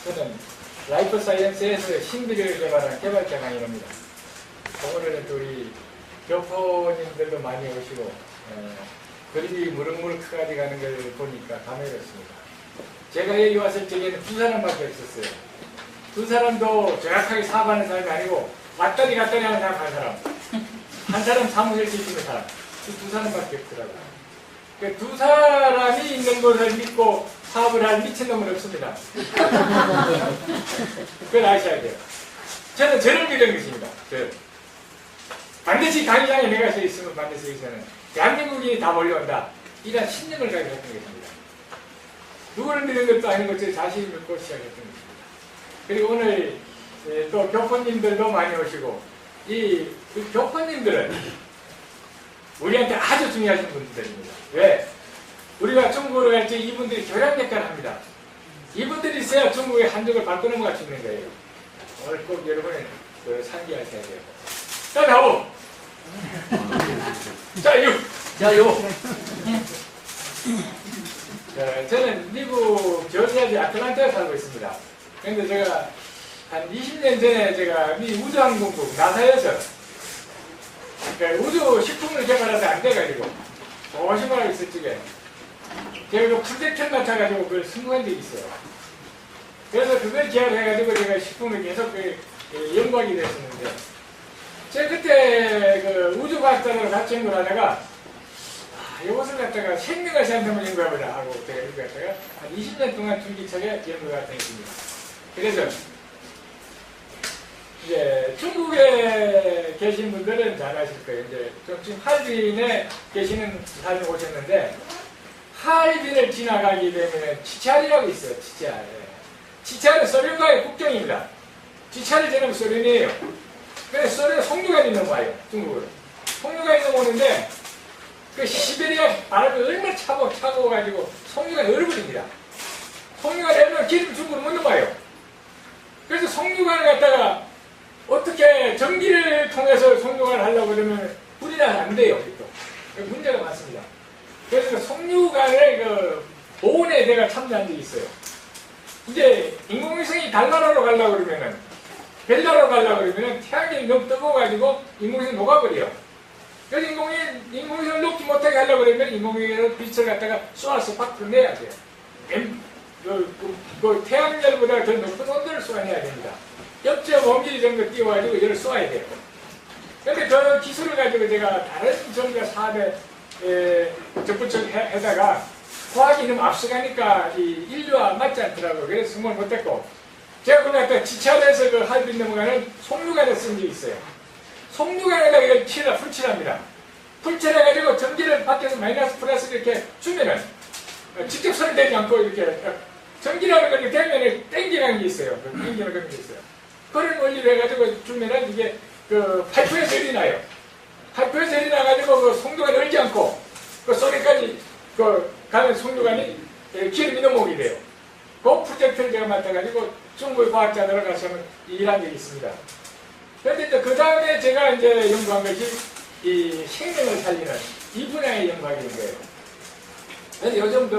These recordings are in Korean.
저는 라이프 사이언스에서 신비를 개발한 개발자 강의입니다. 오늘은 우리 교포님들도 많이 오시고 그림이 무럭무럭 커가지고 가는 걸 보니까 감회롭습니다. 제가 여기 왔을 적에는 두 사람밖에 없었어요. 두 사람도 정확하게 사업하는 사람이 아니고 왔다리 갔다리 하는 사람 한 사람. 한 사람 사무실 지키는 사람. 두 사람밖에 없더라고요. 그 두 사람이 있는 것을 믿고 사업을 할 미친놈은 없습니다. 그걸 아셔야 돼요. 저는 저를 믿는 것입니다. 반드시 강의장에 내가 서 있으면 반드시 여기서는 대한민국이 다 몰려온다. 이런 신념을 가지고 했던 것입니다. 누구를 믿는 것도 아닌 것을 자신이 믿고 시작했던 것입니다. 그리고 오늘 또 교포님들도 많이 오시고 이 교포님들은 우리한테 아주 중요하신 분들입니다. 왜? 우리가 중국으로 갈 때 이분들이 교량 역할을 합니다. 이분들이 있어야 중국의 한족을 밟고 넘어갈 수 있는 거예요. 오늘 꼭 여러분은 상기하셔야 돼요. 자, 나오! 자, 요! 자, 요! 저는 미국 조지아주 아틀란타에 살고 있습니다. 그런데 제가 한 20년 전에 제가 미 우주항공국 나사에서 그러니까 우주 식품을 개발하다 안 돼가지고 조심하고 있을 적에 제가 그 프로젝트를 맡아가지고 그걸 승부한 적이 있어요. 그래서 그걸 개발해가지고 제가 식품을 계속 연구하게 됐었는데 제가 그때 그 우주과학자로 같이 연구를 하다가 이것을 갖다가 생명을 시한테만 연구해보자 하고 제가 연구했다가 한 20년 동안 줄기차게 연구가 되었습니다. 그래서 이제 중국에 계신 분들은 잘 아실 거예요. 이제 지금 하얼빈에 계시는 사람이 오셨는데 하얼빈을 지나가게 되면 치찰이라고 있어요. 치찰. 치찰은 소련과의 국경입니다. 치찰을 지나면 소련이에요. 그래서 소련 송유관이 넘어와요. 중국으로. 송유관이 넘어오는데 그 시베리아 바람이 얼마나 차고 가지고 송유관이 얼어버립니다. 송유관이 얼면 기름 중국으로 못 넘어와요. 그래서 송유관을 갖다가 어떻게 전기를 통해서 송유관을 하려고 그러면 불이 나서 안 돼요. 또. 문제가 많습니다. 그래서 송유관을 보온에 내가 참여한 적이 있어요. 이제 인공위성이 달나라로 가려고 그러면은 벨나라로 가려고 그러면은 태양이 너무 뜨거워가지고 인공위성이 녹아버려요. 그래서 인공위성을 녹지 못하게 하려고 그러면 인공위성을 빛을 갖다가 쏘아서 밖으로 내야 돼요. 태양열보다 더 높은 온도를 쏘아내야 됩니다. 옆에 원기리 정도 띄워가지고 열을 쏘아야 돼요. 그런데 그 기술을 가지고 제가 다른 전기가 사업에 접붙여다가 과학이 너무 앞서가니까 이 인류와 맞지 않더라고요. 그래서 성공을 못했고 제가 그걸 갖다 지차해서 그 하얼빈 넘어가는 송유관을 쓴 적이 있어요. 송유관에다가 이걸 풀칠합니다. 풀칠해가지고 전기를 밖에서 마이너스 플러스 이렇게 주면은 직접 손대지 않고 이렇게 전기라는 걸 대면에 땡기라는 게 있어요. 땡기는 그런 게 있어요. 그런 원리를 해가지고 주면은 이게 파이프에서 열이 나요. 파이프에서 열이 나가지고 그 송유관이 얼지 않고 그 소리까지 가면 송유관이 기름이 넘어오게 돼요. 그 프로젝트를 제가 맡아가지고 중국의 과학자들을 가서 일한 적이 있습니다. 그런데 그 다음에 제가 이제 연구한 것이 이 생명을 살리는 이 분야에 연구하게 된 거예요. 그래서 요즘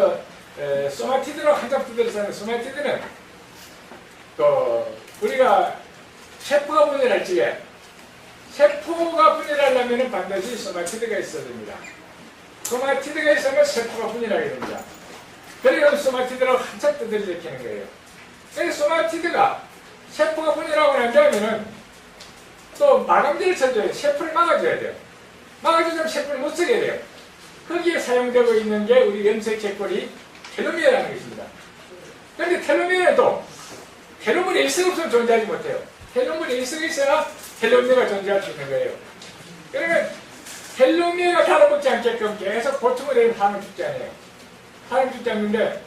소마티드로 한잡두들을 쓰는 소마티드는 우리가 세포가 분열할 적에 세포가 분열하려면 반드시 소마티드가 있어야 됩니다. 소마티드가 있으면 세포가 분열하게 됩니다. 그래서 소마티드라고 한참 두드려 일으키는 거예요. 그래서 소마티드가 세포가 분열하고 난 다음에는 또 마감제를 쳐줘야 돼요. 세포를 막아줘야 돼요. 막아주면 세포를 못 쓰게 돼요. 거기에 사용되고 있는 게 우리 염색 제꼴이 텔로미어라는 것입니다. 그런데 텔로미어에도 텔로미어 일성 없으면 존재하지 못해요. 텔로미어 일성이 있어야 텔로미어가 존재할 수 있는 거예요. 그러면 텔로미어가 달아붙지 않게끔 계속 보충을 해서 사람 죽지 않아요. 사람 죽지 않는데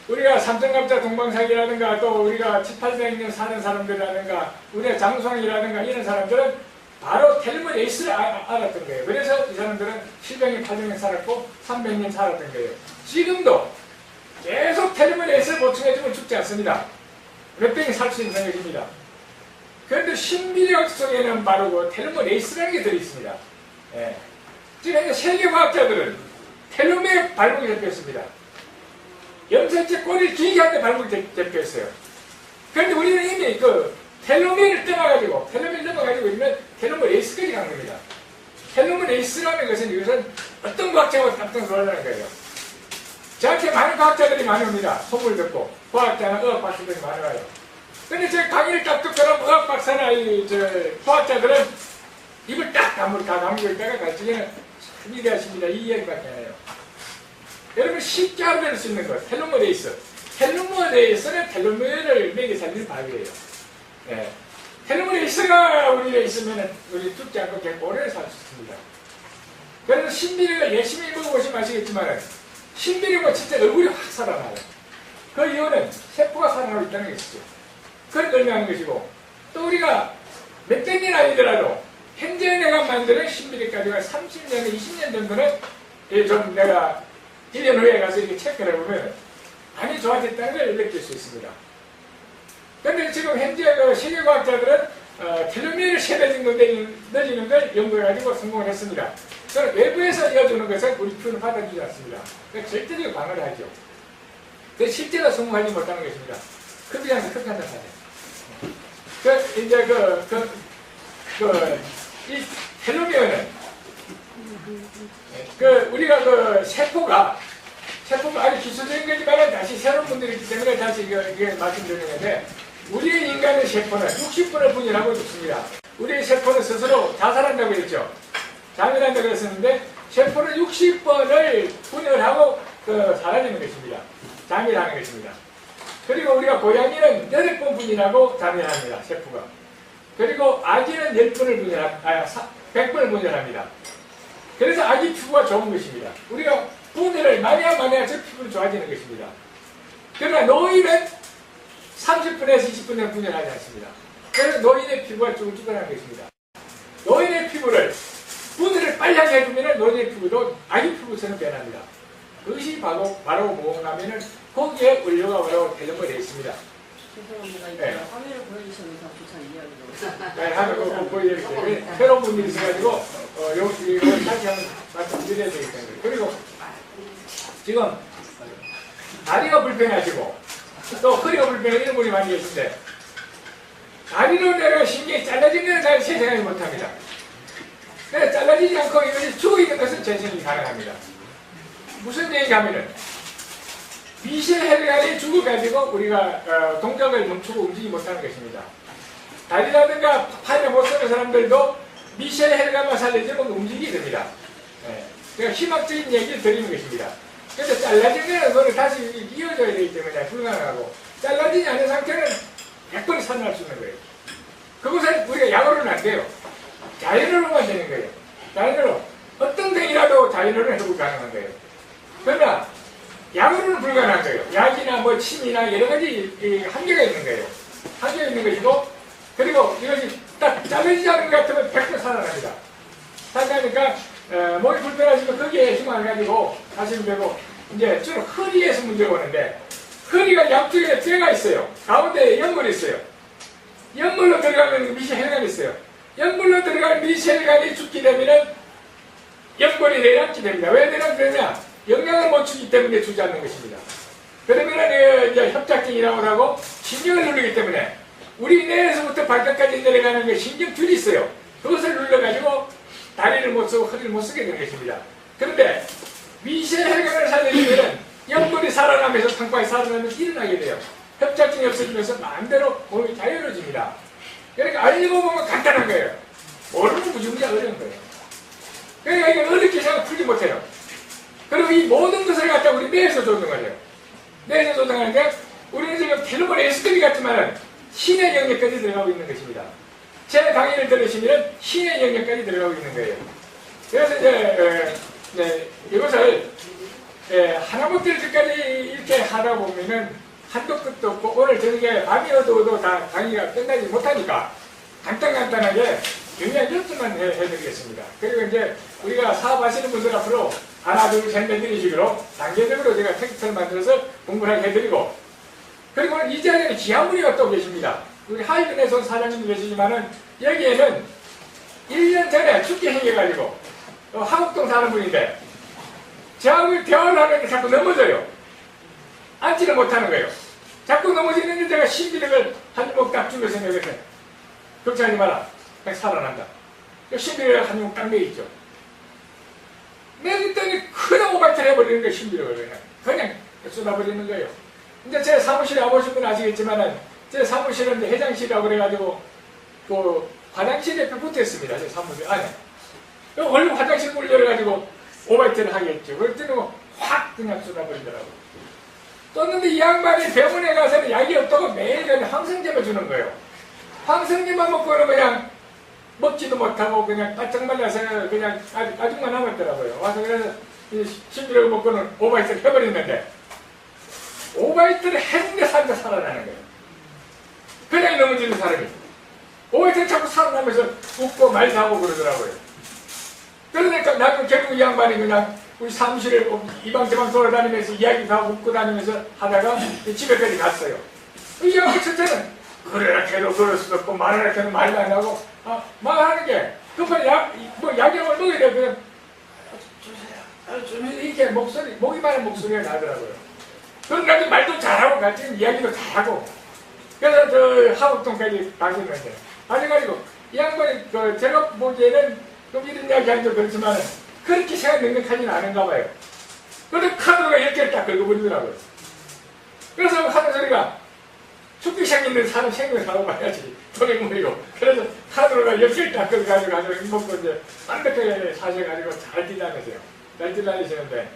우리가 삼성갑자 동방사기라든가 또 우리가 7, 800년 사는 사람들이라든가 우리가 장수왕이라든가 이런 사람들은 바로 텔로미어 에이스를 알았던 거예요. 그래서 이 사람들은 700년, 800년 살았고 300년 살았던 거예요. 지금도 계속 텔로미어 에이스를 보충해주면 죽지 않습니다. 몇 병이 살 수 있는 것입니다. 그런데 신비력 속에는 바로 그 텔로미어 에이스라는 게 들어있습니다. 예. 지금 세계 과학자들은 텔로미어 발목이 잡혔습니다. 염색체 꼬리를 길게 하는데 발목이 잡혀있어요. 그런데 우리는 이미 그 텔로메어를 넘어가지고 있는 텔로메어 레이스까지 간 겁니다. 텔로메어 레이스라는 것은 이것은 어떤 과학자가 깜짝 놀라는 거예요. 저한테 많은 과학자들이 많이 옵니다. 소문을 듣고. 과학자나 의학 박사들이 많이 와요. 근데 제 강의를 딱 듣거나 의학 박사나 과학자들은 입을 딱 다물고 있다가 나중에는 참 위대하십니다. 이 이야기밖에 안 해요. 여러분 쉽게 알아낼 수 있는 것. 텔로메어 레이스. 텔로메어 레이스는 텔로메어를 매개 살리는 방법이에요. 예. 텔로메어 레이스가 우리에 있으면 우리 죽지 않고 계속 오래 살 수 있습니다. 그래서 신비를 열심히 읽어보시면 아시겠지만 신비리고 진짜 얼굴이 확 살아나요. 그 이유는 세포가 살아나고 있다는 것이죠. 그걸 의미하는 것이고 또 우리가 몇백 년 아니더라도 현재 내가 만드는 신비리까지가 30년에 20년 정도는 좀 내가 1년 후에 가서 이렇게 체크를 해보면 많이 좋아졌다는 걸 느낄 수 있습니다. 그런데 지금 현재 그 세계과학자들은 텔로메어를 세배 정도 늘리는 걸 연구해가지고 성공을 했습니다. 저는 외부에서 이어주는 것은 우리 표현을 받아주지 않습니다. 그러니까 절대적으로 방어를 하죠. 그래서 실제로 성공하지 못하는 것입니다. 커피 한잔 사세요. 이제 이 텔로메어는 우리가 세포가 아주 기술적인 거지만 다시 새로운 분들이 있기 때문에 다시 이게 말씀드리는 건데 우리의 인간의 세포는 60분을 분열하고 죽습니다. 우리의 세포는 스스로 자살한다고 했죠. 자멸한다고 했었는데 세포는 60번을 분열하고 사라지는 것입니다. 자멸하는 것입니다. 그리고 우리가 고양이는 8번 분열하고 자멸합니다. 세포가. 그리고 아기는 10번을 100번을 분열합니다. 그래서 아기 피부가 좋은 것입니다. 우리가 분열을 많이 하면 저 피부는 좋아지는 것입니다. 그러나 노인은 30분에서 20분에 분열하지 않습니다. 그래서 노인의 피부가 쭈글쭈글한 것입니다. 노인의 피부를 분열을 빨리 하게 해주면 노인의 피부도 아기 피부처럼 변합니다. 그것이 바로 모험하면 거기에 원료가 바로 텔로메어에 되어 있습니다. 죄송합니다. 네. 화면을 보여주시면 더 좋다 이야기로. 네, 하면 보여드릴게요. 새로운 분들이 있어가지고 여기 다시 한번 말씀드려야 되기 때문에. 그리고 지금 다리가 불편하시고 또 허리가 불편한 분이 많이 계신데 다리로 내가 신경이 잘라진 것은 잘 세상하지 못합니다. 그래서 잘라지지 않고 이것이 죽어있는 것은 재생이 가능합니다. 무슨 얘기하면은 미세혈관이 죽어가지고 우리가 동작을 멈추고 움직이지 못하는 것입니다. 다리라든가 팔에 못 쓰는 사람들도 미세혈관만 살려주면 움직이게 됩니다. 네. 그러니까 희망적인 얘기를 드리는 것입니다. 그래서 잘라지면 그거를 다시 이어져야 되기 때문에 불가능하고 잘라지지 않은 상태는 100번이 살아날 수 있는 거예요. 그것은 우리가 약으로는 안 돼요. 자연으로만 되는 거예요. 자연으로 어떤 병이라도 자연으로는 회복이 가능한 거예요. 그러나 약으로는 불가능한 거예요. 약이나 뭐 침이나 여러 가지 한계가 있는 거예요. 한계가 있는 것이고 그리고 이것이 딱 잘라지지 않은 것 같으면 100번 살아납니다. 살아나니까 목이 불편하시면 거기에 힘을 가지고 하시면 되고 이제 주로 허리에서 문제가 오는데 허리가 양쪽에 뼈가 있어요. 가운데에 연골이 있어요. 연골로 들어가면 미세혈관이 있어요. 연골로 들어가는 미세혈관이 죽게 되면 연골이 내려앉게 됩니다. 왜 내려앉느냐? 영양을 못 주기 때문에 주지 않는 것입니다. 그러면 이제 협착증이라고 하고 신경을 누르기 때문에 우리 뇌에서부터 발끝까지 내려가는 게 신경줄이 있어요. 그것을 눌러가지고 다리를 못 쓰고 허리를 못 쓰게 되는 것입니다. 그런데 미세혈관을 살려주면 연골이 살아나면서 상파이 살아나면서 일어나게 돼요. 협착증이 없어지면서 마음대로 몸이 자유로워집니다. 그러니까 알고 보면 간단한 거예요. 모르면 무지무지 어려운 거예요. 그러니까 이게 어렵게 생각 풀지 못해요. 그리고 이 모든 것을 갖다 우리 뇌에서 조정을 해요. 뇌에서 조정하는데 우리는 지금 텔로메어 레이스급이 같지만 신의 영역까지 들어가고 있는 것입니다. 제 강의를 들으시면 신의 영역까지 들어가고 있는 거예요. 그래서 이제 이것을 하나부터 열까지 이렇게 하다 보면은 한도 끝도 없고 오늘 저녁에 밤이 어두워도 다 강의가 끝나지 못하니까 간단하게 그냥 10분만 해드리겠습니다. 그리고 이제 우리가 사업하시는 분들 앞으로 하나, 둘, 셋, 넷 이런 식으로 단계적으로 제가 텍스트를 만들어서 공부를 하게 해드리고 그리고 이 자리에 귀한 분이 또 계십니다. 우리 하이든에서 온 사장님도 계시지만은 여기에는 1년 전에 죽게 생겨가지고 화곡동 사는 분인데 저하고 대화를 하는데 자꾸 넘어져요. 앉지를 못하는 거예요. 자꾸 넘어지는데 제가 신비력을 한 주먹 딱 주면서 내가 걱정하지 마라. 그냥 살아난다. 신비력을 한 주먹 딱 내있죠. 내었더니 그냥 오바이트를 해버리는 거예요. 신비력을 그냥 쏟아버리는 거예요. 근데 제 사무실에 와보신 분 아시겠지만은 제 사무실은 회장실이라고 그래가지고 그 화장실 옆에 붙어있습니다. 제 사무실 안에. 원래 화장실 문을 열어가지고 오바이트를 하겠죠. 그랬더니 확 그냥 쏟아버리더라고요. 떴는데 이 양반이 병원에 가서는 약이 없다고 매일 그냥 황성제만 주는 거예요. 황성제만 먹고는 그냥 먹지도 못하고 그냥 바짝 말라서 그냥 아직만 남았더라고요. 와서 그래서 신비력을 먹고는 오바이트를 해버렸는데 오바이트를 했는데 살다 살아나는 거예요. 그냥 넘어지는 사람이 오바이트를 자꾸 살아나면서 웃고 말도 하고 그러더라고요. 그러니까 나도 결국 이 양반이 그냥 우리 사무실에 이방저방 돌아다니면서 이야기도 하고 웃고 다니면서 하다가 집에까지 갔어요. 이 양반 첫째는 그래라 걔도 그럴 수도 없고 말하라 걔는 말도 안 하고 말하는 게 급한 약약을 먹어야 돼. 그냥 주세요. 이렇게 목이 많은 목소리가 나더라고요. 그런데 말도 잘하고 같이 이야기도 잘하고 그래서 저 하북동까지 가셨는데 가져가지고 이 양반이 제가 보기에는 좀 이런 이야기 하기도 그렇지만 그렇게 생각 능력하지는 않은가 봐요. 그런데 카드가 10개를 딱 긁어버리더라고요. 그래서 하는 소리가 죽기상 있는 사람 생명을 살아봐야지 돈이 뭐이고 그래서 카드로가 10개를 딱 긁어가지고 먹고 이제 완벽하게 사셔가지고 잘 딜다니세요. 잘 딜다니시는데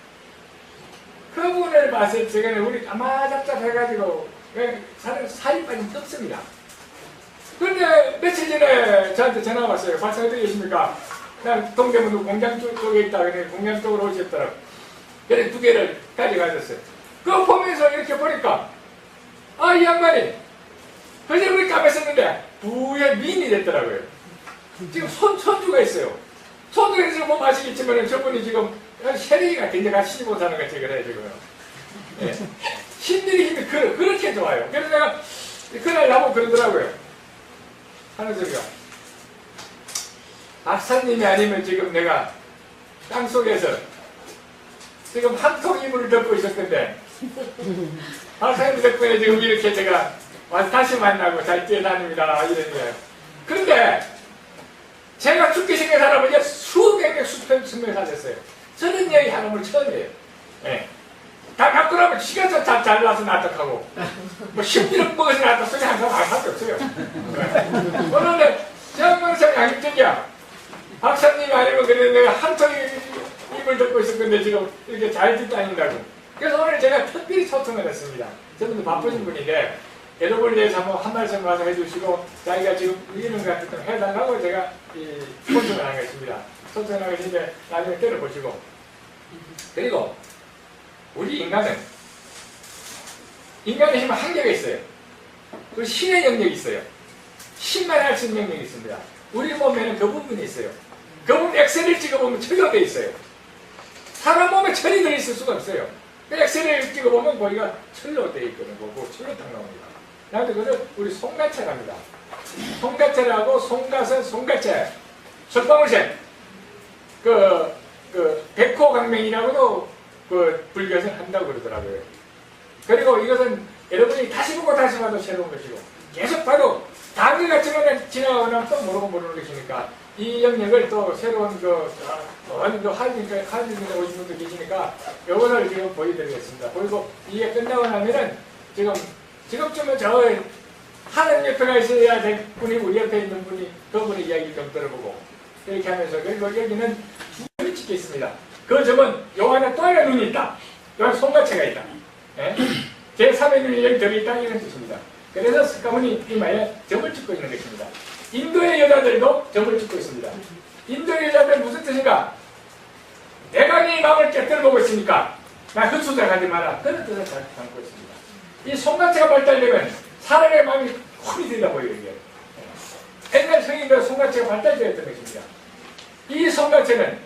그분을 봤을 적에는 우리 까마잡잡해가지고 살이 빠진 게 없습니다. 그런데 며칠 전에 저한테 전화가 왔어요. 박사님 계십니까? 난 동대문도 공장 쪽에 있다. 그래 공장 쪽으로 오셨더라고. 그래 2개를 가져가셨어요. 그거 보면서 이렇게 보니까 이 양반이 그제 우리 까맸었는데 부의 미인이 됐더라고요. 지금 손주가 있어요. 손주가 있어서 뭐 아시겠지만 저분이 지금 세력이가 굉장히 시집못 사는 같이 그래요 지금. 예. 신들이 힘이 그렇게 좋아요. 그래서 내가 그날 나보고 그러더라고요. 하는 소리가 박사님이 아니면 지금 내가 땅속에서 지금 한 통 이불을 덮고 있었는데 박사님 덕분에 지금 이렇게 제가 와서 다시 만나고 잘 뛰어다닙니다 이런 거예요. 그런데 제가 죽기 생긴 사람은 이제 수백 명 수천 명 사셨어요. 저런 이야기 하는 걸 처음이에요. 예. 다 갖고 나면 시간도 잘 나서 납득하고 뭐 10년 먹어서 납득 소리 한 사람 할 수도 없어요. 그런데 정말상 양심적이야. 박사님이 아니면 그래 내가 한 통이 입을 덮고 있었는데 지금 이렇게 잘 뒷다닌다고. 그래서 오늘 제가 특별히 소통을 했습니다. 저분도 바쁘신 분인데 여러분에 대해서 한번 한 말씀 와서 해주시고 자기가 지금 이런 것 같은 거 해달라고 제가 소통을 하겠습니다. 소통을 하겠는데 나중에 들어보시고 그리고 우리 인간의 힘은 한계가 있어요. 그리고 신의 영역이 있어요. 신만 할 수 있는 영역이 있습니다. 우리 몸에는 그 부분이 있어요. 그 부분 엑셀을 찍어보면 철로 되어 있어요. 사람 몸에 철이 들어있을 수가 없어요. 그 엑셀을 찍어보면 거기가 철로 되어 있거든요. 그 철로 딱 나옵니다. 나한테 그걸 우리 송가채랍니다. 송가채라고 송가선, 송가채, 솔방울샘, 백호강맹이라고도 불교에서는 한다고 그러더라고요. 그리고 이것은 여러분이 다시 보고 다시 봐도 새로운 것이고 계속 봐도 다른 것 같지만 지나가거나 또 모르는 것이니까 이 영역을 또 새로운 하늘님에 오신 분도 계시니까 이거를 지금 보여드리겠습니다. 보이고 이게 끝나고 나면은 지금쯤은 저 하나님 옆에가 있어야 될 분이 우리 옆에 있는 분이 그분의 이야기 좀 들어보고 이렇게 하면서 그리고 여기는 눈이 찍혀 있습니다. 그 점은 요 안에 또 하나 눈이 있다. 요 안에 손가채가 있다. 예? 제3의 눈이 여기 들어있다 이런 뜻입니다. 그래서 스카문이 이마에 점을 찍고 있는 것입니다. 인도의 여자들도 점을 찍고 있습니다. 인도의 여자들은 무슨 뜻인가? 내가 네 마음을 깨뜨려보고 있으니까 나 헛수작하지 마라. 그런 뜻을 담고 있습니다. 이 손가채가 발달되면 사람의 마음이 홀이 된다 보여요. 이게. 옛날 성인들 손가채가 발달되었던 것입니다. 이 손가채는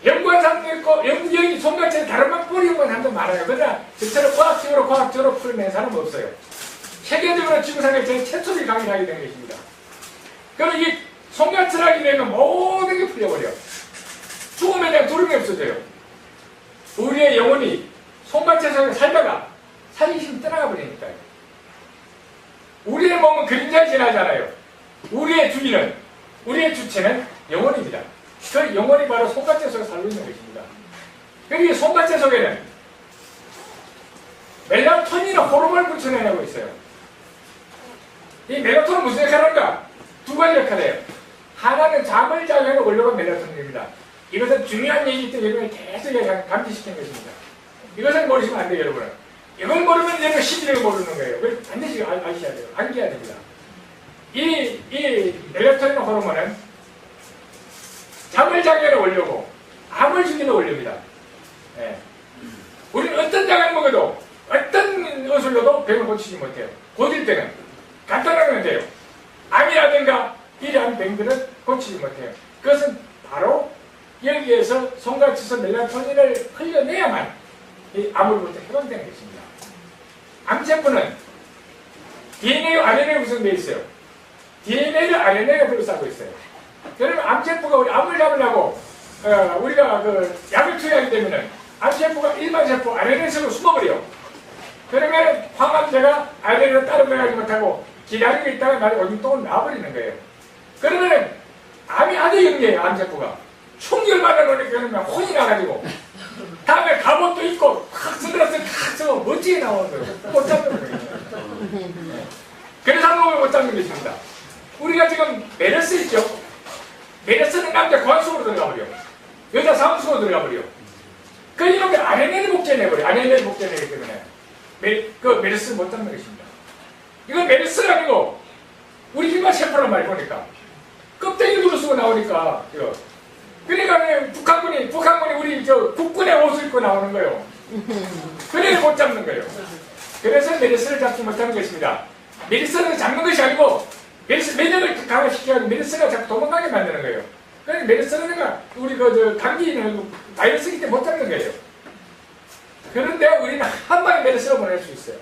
연구한 사람도 있고 연구적인 손가채는 다른 방 뿌리 연구한 사람도 많아요. 그러나 저처럼 과학적으로 풀어낸 사람은 없어요. 세계적으로 지구상에 제일 최초로 강의를 하게 된 것입니다. 그럼 이 손가채를 하게 되면 모든 게 풀려버려. 죽음에 대한 두려움이 없어져요. 우리의 영혼이 손가채 속에 살다가 사기심이 떠나가 버리니까요. 우리의 몸은 그림자에 지나잖아요. 우리의 주인은, 우리의 주체는 영혼입니다. 그 영혼이 바로 손가락 속에 살고 있는 것입니다. 그리고 이 손가락 속에는 멜라토닌이나 호르몬을 분출해내고 있어요. 이 멜라토닌은 무슨 역할을 하는가? 두 가지 역할을 해요. 하나는 잠을 자게 하는 원료가 멜라토닌입니다. 이것은 중요한 얘기이기 때문에 여러분이 계속 감지시키는 것입니다. 이것을 모르시면 안 돼요, 여러분은. 이걸 모르면 여러분 시비를 모르는 거예요. 그걸 반드시 아셔야 돼요. 암기해야 됩니다. 이 멜라토닌 호르몬은 잠을 자게 하는 원료고, 암을 죽이는 원료입니다. 예. 우리는 어떤 약을 먹어도, 어떤 의술로도 병을 고치지 못해요. 고칠 때는. 간단한 건데요. 암이라든가 이러한 병들은 고치지 못해요. 그것은 바로 여기에서 손가락에서 멜라토닌을 흘려내야만 이 암으로부터 해방되는 것입니다. 암세포는 DNA와 RNA가 구성되어 있어요. DNA를 RNA가 둘러싸고 있어요. 그러면 암세포가 우리 암을 잡으려고 우리가 그 약을 투여하게 되면 암세포가 일반 세포 RNA 속으로 숨어버려요. 그러면 항암제가 RNA를 따로 들어가지 못하고 기다리고 있다가 나중에 오줌통을 나와버리는 거예요. 그러면 암이 아주 영리해요. 암세포가 충격을 받아놓으니까 그러면 혼이 나가지고 다음에 갑옷도 입고 확 선글라스를 탁 쓰고 멋지게 나오는 거예요. 못 잡는 거예요. 그래서 한국을 못 잡는 것입니다. 우리가 지금 메르스 있죠? 메르스는 남자 고환속으로 들어가 버려. 여자 상속으로 들어가 버려. 그 이놈이 RNA를 복제해내버려. RNA를 복제해내기 때문에 그 메르스를 못 잡는 것입니다. 이건 메르스가 아니고 우리 일반 세포란 말이 보니까 껍데기 둘러쓰고 나오니까 이거. 그러니까 북한군이 우리 저 국군의 옷을 입고 나오는 거예요. 그래서 못 잡는 거예요. 그래서 메르스를 잡지 못하는 것입니다. 메르스를 잡는 것이 아니고 면역을 강화시켜야 메르스가 자꾸 도망가게 만드는 거예요. 그러니까 메르스는 우리 감기는 바이러스이기 때문에 못 잡는 거예요. 그런데 우리는 한 방에 메르스를 보낼 수 있어요.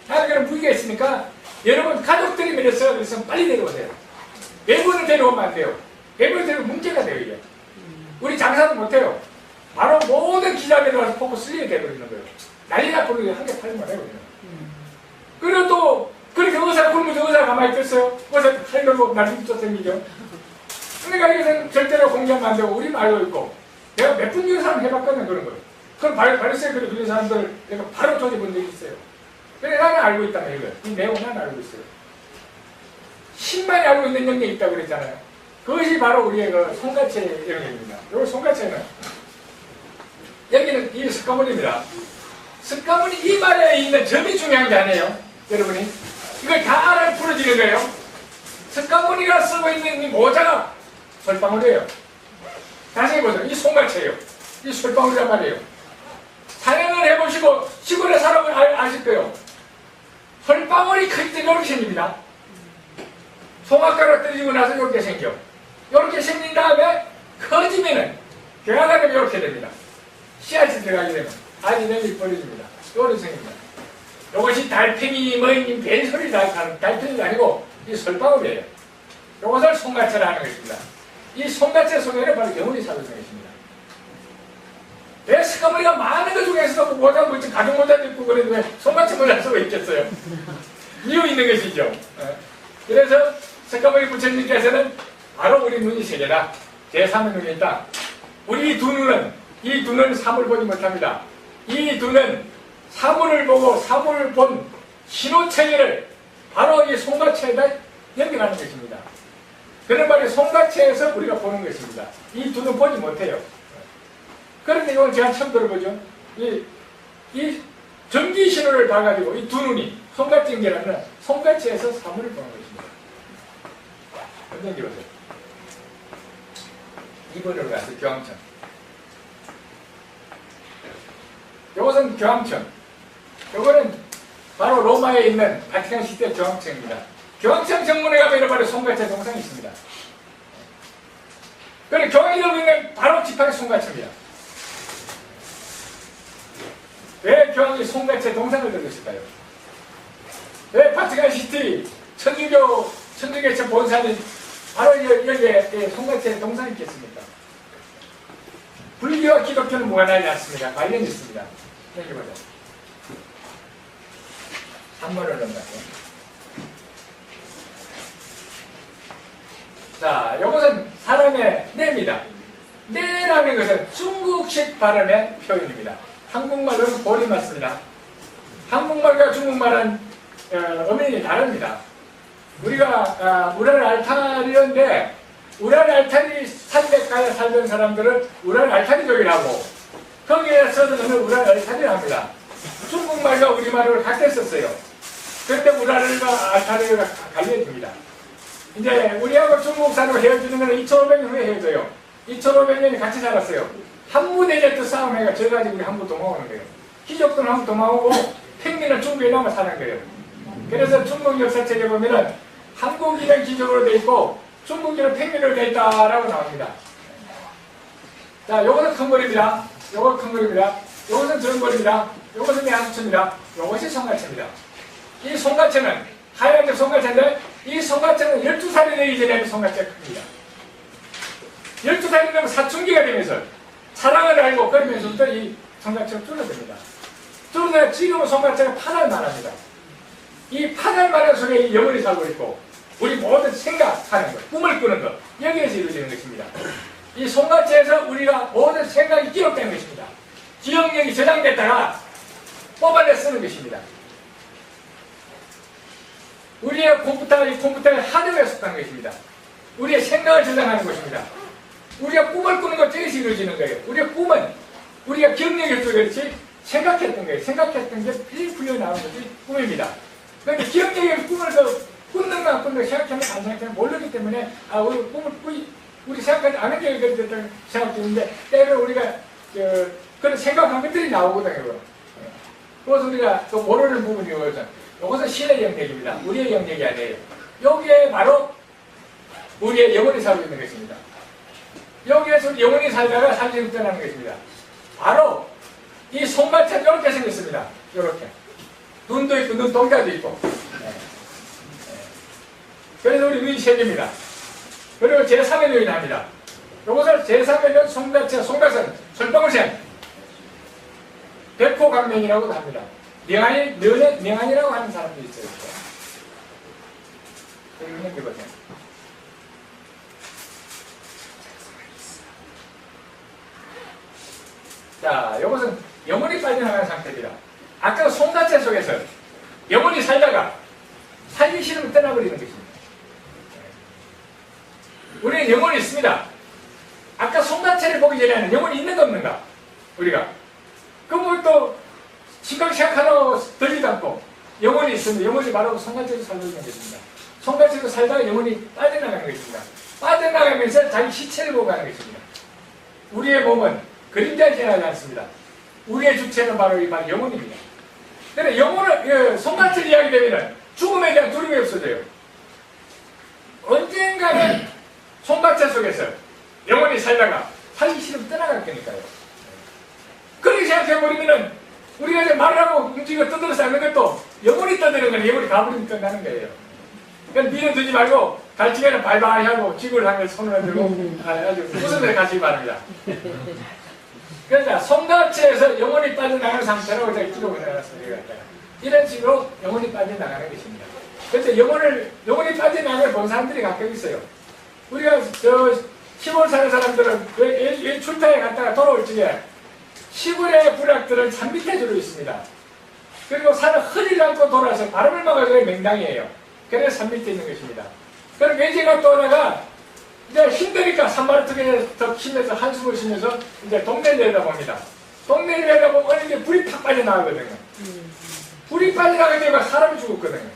하는 그런 무기가 있으니까 여러분 가족들이 메르스가 있으면 빨리 데려오세요. 외부는 데려오면 안 돼요. 외부는 데려오면 문제가 돼요, 이게. 우리 장사도 못해요. 바로 모든 기자들이 와서 포크 슬리게 돼버리는 거예요. 난리 나버리고 한 개 팔면 해요, 우리는. 그리고 또 그렇게 의사가 굶으면 의사가 가만히 있겠어요? 의사 팔려고 나중에 쫓아다니죠. 그러니까 이것은 절대로 공개하면 안 되고 우리는 알고 있고 내가 몇 분 이런 사람 해봤거든 그런 거예요. 그럼 바이러스에 걸린 사람들 내가 바로 조져본 적이 있어요. 그래 나는 알고 있다 이거. 이 내용은 나는 알고 있어요. 10만이 알고 있는 영역이 있다고 그랬잖아요. 그것이 바로 우리의 그 손가체 영역입니다. 이 손가체는 여기는 이 석가모니입니다. 석가모니 이발에 있는 점이 중요한 게 아니에요. 여러분이 이걸 다 알아야 풀어지는 거예요. 석가모니가 쓰고 있는 이 모자가 솔방울이에요. 다시 해보세요. 이 손가체예요. 이 솔방울이란 말이에요. 사냥을 해보시고 시골에 살아보면 아실 거예요. 솔방울이 크기 때문에 이렇게 생깁니다. 송악가락 떨어지고 나서 이렇게 생겨. 이렇게 생긴 다음에 커지면은 경화가 되면 이렇게 됩니다. 씨앗이 들어가게 되면 아지름이 벌어집니다. 이렇게 생깁니다. 이것이 달팽이 뭐인 뱀소리 달팽이가 아니고 이 솔방울이에요. 이것을 손가체라 하는 것입니다. 이 손가체 속에는 바로 영혼이 살고 있는 것입니다. 왜 석가모니가 많은 것 중에서도 모자 물질 가죽 모자도 입고 그랬는데 왜 손가체 모자 쓰고 있겠어요? 이유 있는 것이죠. 그래서 석가모니 부처님께서는 바로 우리 눈이 세 개다. 제3의 눈이 있다. 우리 두 눈은 이 눈은 사물을 보지 못합니다. 이 눈은 사물을 보고 사물을 본 신호체계를 바로 이 손가체에다 연결하는 것입니다. 그런 말이 손가체에서 우리가 보는 것입니다. 이 두 눈 보지 못해요. 그런데 이건 제가 처음 들어보죠. 이 전기 신호를 봐가지고 이 두 눈이 손가체 연결하는 손가체에서 사물을 보는 것입니다. 어떤 게 보세요. 2번으로 가서 교황청. 이것은 교황청. 이거는 바로 로마에 있는 바티칸 시대 교황청입니다. 교황청 정문에 가면 이런 바로 손가체 동상이 있습니다. 그리고 교황이 들고 있는 바로 지팡이 손가체입니다. 왜 교황이 손가체 동상을 들고 있을까요? 왜 바티칸 시티 천주교체 본사는 바로 여기에 손가체 동상이 있겠습니까? 불교와 기독교는 무관하지 않습니다. 관련이 있습니다. 여기 보자. 한문을 넘나요. 자, 이것은 사람의 뇌입니다. 뇌라는 것은 중국식 발음의 표현입니다. 한국말로는 본이 맞습니다. 한국말과 중국말은 어민이 다릅니다. 우리가 우랄 알타리인데 우랄 알타리 산맥가에 살던 사람들은 우랄 알타리족이라고 거기에서는 우랄 알타리를 합니다. 중국말과 우리말을 같게 썼어요. 그런데 우랄과 알타리가 갈려집니다. 이제 우리하고 중국 사람을 헤어지는 것은 2500년 후에 헤어져요. 2500년이 같이 살았어요. 한무대제도 싸움해가 저가지고 우리 한국 도망오는 거예요. 귀족들은 한국 도망오고 평민은 중국에 남아 사는 거예요. 그래서 중국 역사책에 보면은 한국인은 귀족으로 돼 있고 중국인은 평민으로 돼 있다라고 나옵니다. 자, 요것은 큰 거리입니다. 요것은 큰 거리입니다. 요것은 적은 거리입니다. 요것은 야수초입니다. 요것이 송가채입니다. 이 송가채는 하얀색 송가채인데 이 송가채는 12살이 되기 전에 송가채가 큽니다. 12살이 되면 사춘기가 되면서 사랑을 알고 그러면서부터 이 송가채가 줄어듭니다. 줄어들어 지금은 송가채가 8알 말합니다. 이 8알 말의 속에 이 영혼이 살고 있고 우리 모든 생각하는 것, 꿈을 꾸는 것 여기에서 이루어지는 것입니다. 이 송가채에서 우리가 모든 생각이 기록된 것입니다. 기억력이 저장됐다가 뽑아내 쓰는 것입니다. 우리의 컴퓨터가 이 컴퓨터의 하드웨어에 속한 것입니다. 우리의 생각을 저장하는 것입니다. 우리가 꿈을 꾸는 것 저기서 이루어지는 거예요. 우리의 꿈은 우리가 기억력에서 그렇지 생각했던 거예요. 생각했던 게 풀려 나오는 것이 꿈입니다. 그런데 기억력의 꿈을 꾼는가 안 꾼는가 생각하면 안 생각하면 모르기 때문에 우리 꿈을 우리 생각하지 않은 게 그랬던 생각했는데 때로 우리가 그런 생각한 것들이 나오거든요. 그래서 우리가 또 모르는 부분이 오죠. 이것은 신의 영역입니다. 우리의 영역이 아니에요. 여기에 바로 우리의 영혼이 살고 있는 것입니다. 여기에서 영혼이 살다가 산지로 떠나는 것입니다. 바로 이 손가락 이렇게 생겼습니다. 이렇게 눈도 있고 눈동자도 있고. 그래서 우리 눈이 세 개입니다. 그리고 제3의 눈이 합니다. 이것을 제3의 눈 송가채, 송가선, 설방울생, 백호강명이라고도 합니다. 명안이라고 하는 사람도 있어요. 여기 보세요. 자, 이것은 영혼이 빠져나가는 상태입니다. 아까 송가채 속에서 영혼이 살다가 살기 싫으면 떠나버리는 것입니다. 우리는 영혼이 있습니다. 아까 송가채를 보기 전에는 영혼이 있는가 없는가? 우리가. 그럼 또 심각 생각하라고 들리도 않고 영혼이 있습니다. 영혼이 바로 송가채로 살고 있는 것입니다. 송가채로 살다가 영혼이 빠져나가는 것입니다. 빠져나가면서 자기 시체를 보고 가는 것입니다. 우리의 몸은 그림자에 지나지 않습니다. 우리의 주체는 바로 이 영혼입니다. 그런데 영혼을 송가채를 이야기되면 죽음에 대한 두려움이 없어져요. 언젠가는 송가채 속에서 영혼이 살다가 살기 싫으면 떠나갈 거니까요. 그렇게 생각해버리면은 우리가 이제 말을 하고 움직이고 떠들어서 하는 것도 영혼이 떠드는 건 영혼이 가버리면 끝나는 거예요. 그러니까 미련 두지 말고 갈 시간에 발발이 하고 지구를 향해 손을 들고 아주 웃으면서 가시기 바랍니다. 그러니까 송가채에서 영혼이 빠져나가는 상태라고 제가 기록을 해놨습니다. 이런 식으로 영혼이 빠져나가는 것입니다. 그런데 영혼이 빠져나가는 본 사람들이 가끔 있어요. 우리가 시골 사는 사람들은 출장에 갔다가 돌아올 적에 시골의 부락들은 산 밑에 주로 있습니다. 그리고 산을 흐리지 않고 돌아서 바람을 막아줘야 맹당이에요. 그래서 산 밑에 있는 것입니다. 그럼 외지가 떠나가 이제 힘드니까 산마루턱에 더 힘내서 한숨을 쉬면서 이제 동네를 내려다봅니다. 동네를 내려다보면 어느 게 불이 탁 빠져나가거든요. 불이 빠져나가게 되면 사람이 죽었거든요.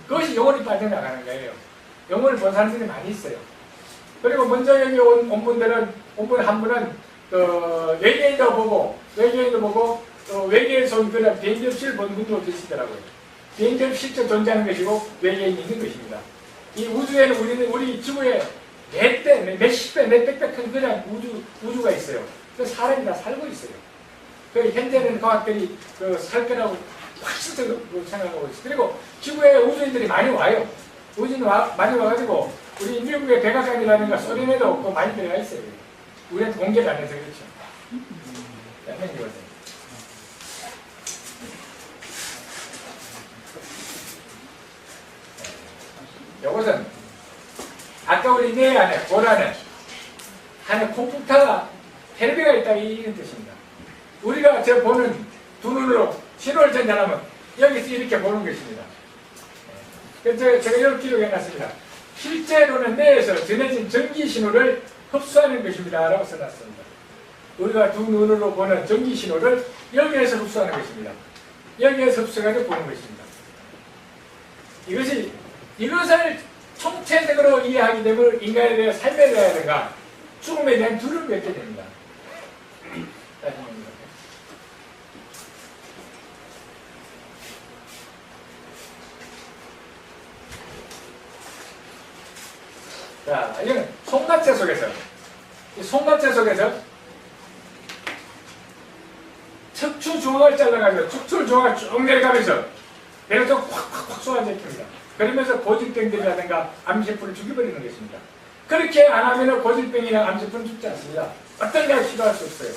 그것이 영혼이 빠져나가는 거예요. 영혼을 본 사람들이 많이 있어요. 그리고 먼저 여기 온 분 한 분은 외계인도 보고 또 외계에서 온 그런 비행기 없이를 본 분도 계시더라고요. 비행기 없이 실제 존재하는 것이고 외계인이 있는 것입니다. 이 우주에는 우리 지구에 몇십 배, 몇백 배 큰 그냥 우주가 있어요. 그 사람이 다 살고 있어요. 그 현재는 과학들이 살 거라고 확실히 생각하고 있어요. 그리고 지구에 우주인들이 많이 와요. 우주인 많이 와가지고 우리 미국의 백악관이라든가 소련에도 또 많이 들어가 있어요. 우리한테 공개를 안 해서 그렇죠. 자, 보세요. 이것은 아까 우리 뇌 안에 보라는 안에 컴퓨터가 텔레비가 있다 이런 뜻입니다. 우리가 저 보는 두 눈으로 신호를 전달하면 여기서 이렇게 보는 것입니다. 그래서 제가 이렇게 기록해놨습니다. 실제로는 뇌에서 전해진 전기 신호를 흡수하는 것입니다 라고 써놨습니다. 우리가 두 눈으로 보는 전기 신호를 여기에서 흡수하는 것입니다. 여기에서 흡수해서 보는 것입니다. 이것을 총체적으로 이해하게 되면 인간에 대해 삶에 대하여가 죽음에 대한 두려움을 갖게 됩니다. 자, 이건 송가체 속에서, 이 송가체 속에서 척추 중앙을 잘라가지고 척추 중앙을 쭉 내려가면서 내려서 확 쏘아제킵니다. 그러면서 고질병들이라든가 암세포를 죽여버리는 것입니다. 그렇게 안 하면 고질병이나 암세포는 죽지 않습니다. 어떤 걸 시도할 수 없어요.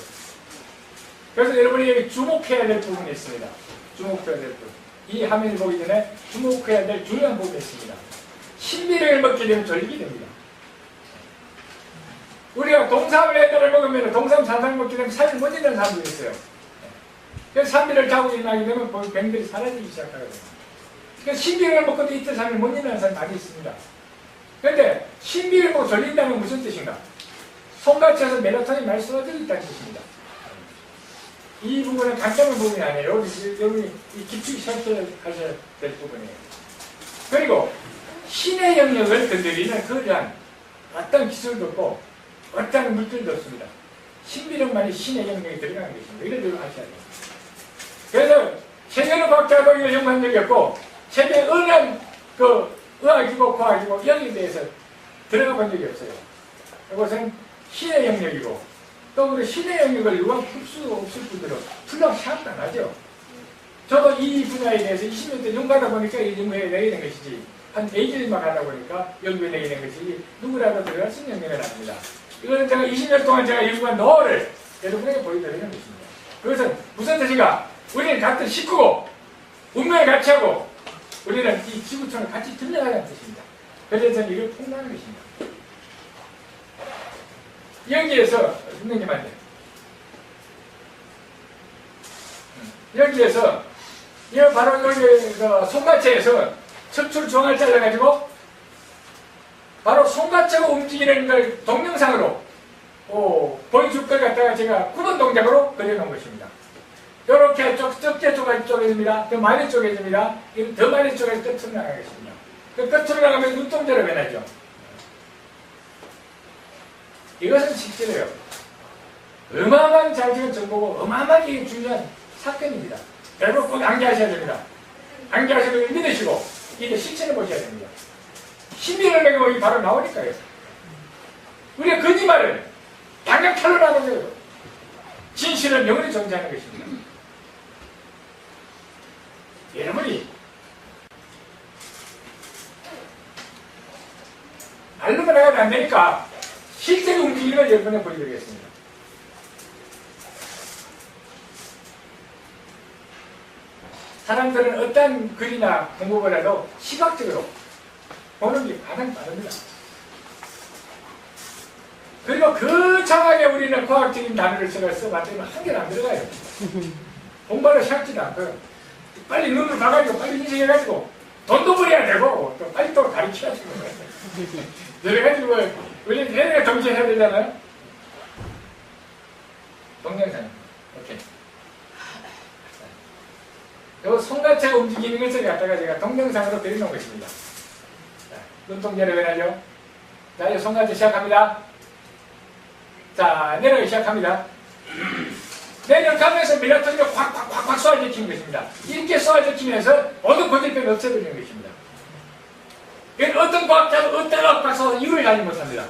그래서 여러분이 여기 주목해야 될 부분이 있습니다. 주목해야 될 부분. 이 화면을 보기 전에 주목해야 될 중요한 부분이 있습니다. 신비를 먹게 되면 졸리게 됩니다. 우리가 동삼을 애들을 먹으면 동삼 산삼을 먹게 되면 살이 못 있는 사람들이 있어요. 그래서 3일을 자고 일어나게 되면 병들이 사라지기 시작하거든요. 그래서 신비를 먹고도 이틀 3일 못 일어나는 사람이 많이 있습니다. 그런데 신비를 먹고 졸린다는 무슨 뜻인가? 손가락에서 멜라토닌이 많이 쏟아져 있다는 뜻입니다. 이 부분은 간단한 부분이 아니에요. 여러분이 깊이 생각하셔야 될 부분이에요. 그리고 신의 영역을 건드리는 그러한 어떤 기술도 없고 어떤 물질도 없습니다. 신비력만이 신의 영역에 들어가는 것입니다. 이걸 늘 아셔야 돼요. 그래서 세계의 과학자도 이걸 연구한 적이 없고 세계의 어느 의학이고 과학이고 여기에 대해서 들어가 본 적이 없어요. 이것은 신의 영역이고 또 우리 신의 영역을 유학 풀수 없을 분들은 풀랑 시작도 안 하죠. 저도 이 분야에 대해서 20년 때 연구하다 보니까 이 연구에 내게 된 것이지 한 4일만 하다 보니까 연구에 내게 된 것이지 누구라도 들어갈 수 있는 연구는 아닙니다. 이거는 제가 20년 동안 제가 연구한 노를 여러분에게 보여드리는 것입니다. 그것은 무슨 뜻인가? 우리는 같은 식구고 운명을 같이 하고 우리는 이 지구촌을 같이 들려가는 뜻입니다. 그래서 저는 이걸 폭로하는 것입니다. 여기에서 선생님한테 여기에서 이거 바로 여기 손가체에서 척추를 중앙을 잘라가지고 바로 손가체가 움직이는 걸 동영상으로 보여줄 걸 갖다가 제가 9번 동작으로 그려놓은 것입니다. 이렇게 적게 쪼개집니다. 더 많이 쪼개집니다. 더 많이 쪼개서 끝으로 나가겠습니다. 그 끝으로 나가면 눈동자로 변하죠. 이것은 실제로요. 어마어마한 자기가 정보고 어마어마하게 중요한 사건입니다. 여러분 꼭 암기하셔야 됩니다. 암기하시고 믿으시고 이제 실천해 보셔야 됩니다. 신비를 먹으면 바로 나오니까요. 우리가 거짓말을 당장 털어나는 거예요. 진실은 영원히 존재하는 것입니다. 여러분이 말로만 나가면 안 되니까 실제로 움직이는 걸 여러분에 보여드리겠습니다. 사람들은 어떤 글이나 공부를 해도 시각적으로 보는 게 가장 빠릅니다. 그리고 그 장학에 우리는 과학적인 단어를 써봤더니 한 개도 안 들어가요. 공부를 시작지도 않고요. 빨리 눈으로 가가지고 빨리 인식해가지고 돈도 벌어야 되고 또 빨리 또 가르쳐야 되는 거예요. 그래가지고 우리 얘네가 동시에 해야 되잖아요. 동영상 오케이. 요 손가체가 움직이는 것을 갖다가 제가 동영상으로 그려놓은 것입니다. 자, 눈동자를 변하죠. 자, 이 손가체 시작합니다. 자, 내려가기 시작합니다. 내려가면서 멜라토닌이 확 쏘아제키는 것입니다. 이렇게 쏘아제키면서 모든 고질병을 없애버리는 것입니다. 이건 어떤 과학자도 어떤 과학박사도 이걸 가지 못합니다.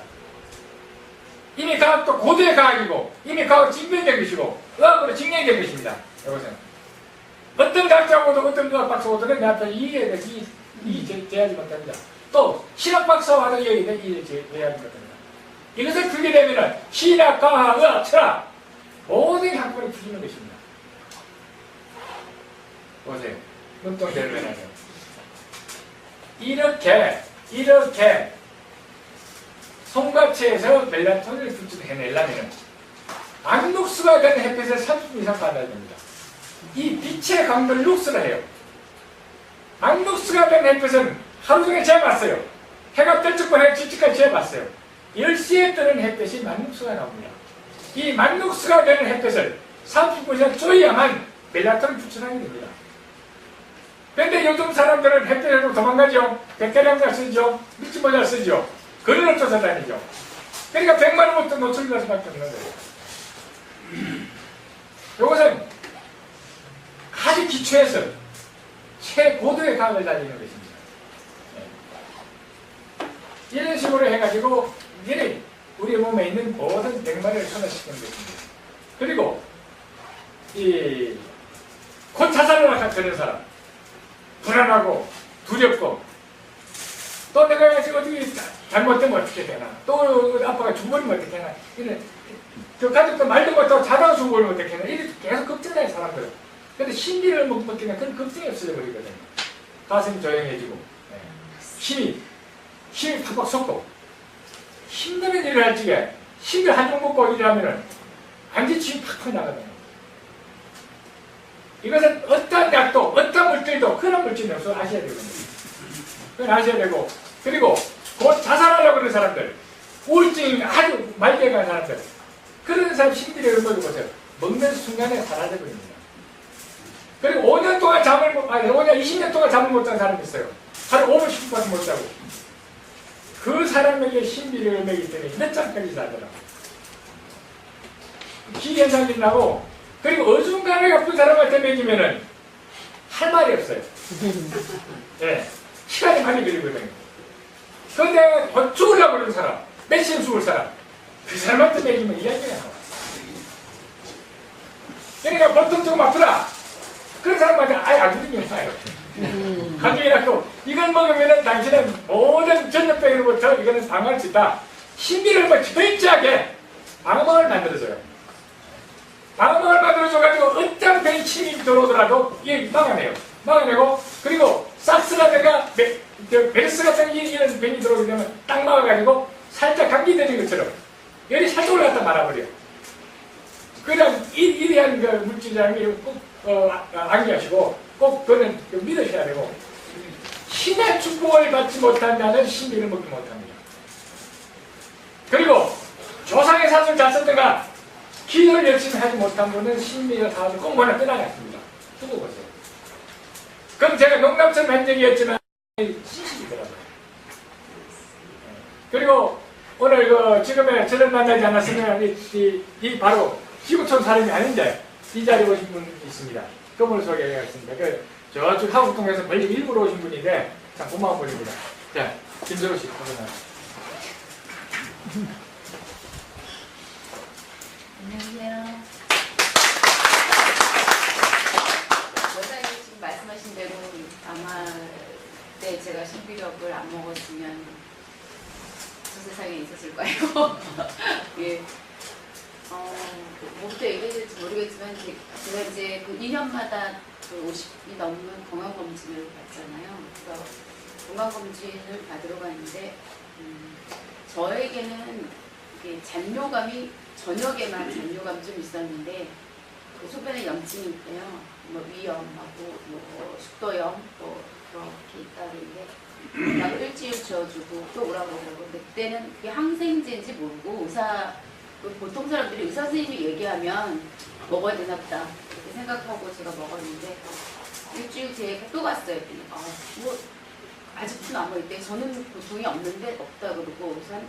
이미 과학도 고도의 과학이고 이미 과학으로 증명된 것이고 의학으로 증명된 것입니다. 이것은 어떤 과학자고도 어떤 의학박사고도 내 앞에 이해하지 못합니다. 또 신학박사와도 이해하지 못합니다. 이것을 풀게 되면 신학, 과학, 의학, 철학 모든 학문이 풀리는 것입니다. 보세요. 눈동자를 변하죠. 이렇게 이렇게 송각체에서 멜라토닌을 분출해내려면 암룩수가 된 햇빛을 30분 이상 받아야 됩니다. 이 빛의 강도를 룩스를 해요. 암룩수가 된 햇빛은 하루 종일 재봤어요. 해가 뜰 적부터 질직까지 재봤어요. 10시에 뜨는 햇빛이 만룩수가 나옵니다. 이 만룩수가 되는 햇빛을 30분 이상 쪼야만 멜라토닌 분출하게 됩니다. 그런데 요즘 사람들은 햇빛으로 도망가죠. 백태량자 쓰죠. 미치 모자 쓰죠. 거리를 쫓아다니죠. 그러니까 100만 원부터 노출될 수밖에 없는 거예요. 이것은 아주 기초에서 최고도의 과학을 다지는 것입니다. 네. 이런 식으로 해가지고 이게 우리 몸에 있는 모든 백마를 순화시키는 것입니다. 그리고 곧 자살을 하는 사람, 불안하고 두렵고 또 내가 어떻게 잘못되면 어떻게 되나, 또 아빠가 죽어버리면 어떻게 되나, 이런 그 가족도 말도 못하고 자다가 죽어버리면 어떻게 되나, 이렇게 계속 걱정해요 사람들은. 근데 심리를 못 먹기는 그런 걱정이 없어져버리거든요. 가슴이 조용해지고, 힘이 팍팍 솟고, 힘드는 일을 할 적에 힘이 한쪽 먹고 일하면은 완전 힘이 팍팍 나거든요. 이것은 어떤 약도, 어떤 물질도 그런 물질이 없어 아셔야 되거든요. 그건 아셔야 되고, 그리고 곧 자살하려고 그러는 사람들, 우울증이 아주 말기에 간 사람들, 그런 사람 심리를 먹어보세요. 먹는 순간에 사라져버립니다. 그리고 5년 동안 5년, 20년 동안 잠을 못 자는 사람이 있어요. 하루 5분, 10분밖에 못 자고. 그 사람에게 신비를 먹이기 때문에 몇 장까지 자더라고요. 기현상이 일어나고, 그리고 어중간하게 아픈 사람한테 먹이면은 할 말이 없어요. 네. 시간이 많이 걸리거든요. 그런데 죽으려고 그러는 사람, 몇시간 죽을 사람, 그 사람한테 먹이면 이야기가 나와요. 그러니까 보통 조금 아프다. 그런 사람한테 아예 안 죽이면 나요. 가족이 낳고 이걸 먹으면 당신은 모든 전염병으로부터 이거는 방어할 수 있다. 신비를 철저하게 방어막을 만들어줘요. 방어막을 만들어줘가지고 어떤 병이 침이 들어오더라도 이게 막아내요. 막아내고, 그리고 사스라든가 베르스 같은 이런 병이 들어오게 되면 딱 막아가지고 살짝 감기 되는 것처럼 열이 살짝 올라갔다 말아버려요. 그냥 이러한 그 물질이라는 게 꼭 암기하시고 꼭 그거는 믿으셔야 되고, 신의 축복을 받지 못한 자는 신비를 먹지 못합니다. 그리고 조상의 사주를 잘 썼던가 기도를 열심히 하지 못한 분은 신비를 사주 꼭 하나 떠나갔습니다. 두고 보세요. 그럼 제가 농담처럼 한 적이었지만 신식이더라고요. 그리고 오늘 지금의 저를 만나지 않았으면 이 바로 지구촌 사람이 아닌데 이 자리에 오신 분이 있습니다. 그분을 소개하겠습니다. 저쪽 한국동에서 멀리 일부러 오신 분인데 참 고마운 분입니다. 자, 김재로 씨, 오늘 안녕하세요. 원장님 지금 말씀하신 대로 아마 그때 제가 신비력을 안 먹었으면 저 세상에 있었을 거예요. 예. 뭐부터 얘기해야 될지 모르겠지만 제가 이제 그 2년마다 그 50이 넘는 건강검진을 받잖아요. 그래서 건강검진을 받으러 갔는데 저에게는 이게 잔뇨감이 저녁에만 잔뇨감이 좀 있었는데 그 소변에 염증이 있대요. 뭐 위염하고 뭐 식도염 또 그렇게 있다는데 약을 일주일 지어주고 또 오라고 그러고, 그때는 그게 항생제인지 모르고 보통 사람들이 의사 선생님이 얘기하면 먹어야 되나 보다 이렇게 생각하고 제가 먹었는데 일주일 뒤에 또 갔어요. 뭐 아직도 남아있대. 저는 고통이 없는데 없다 그러고 우선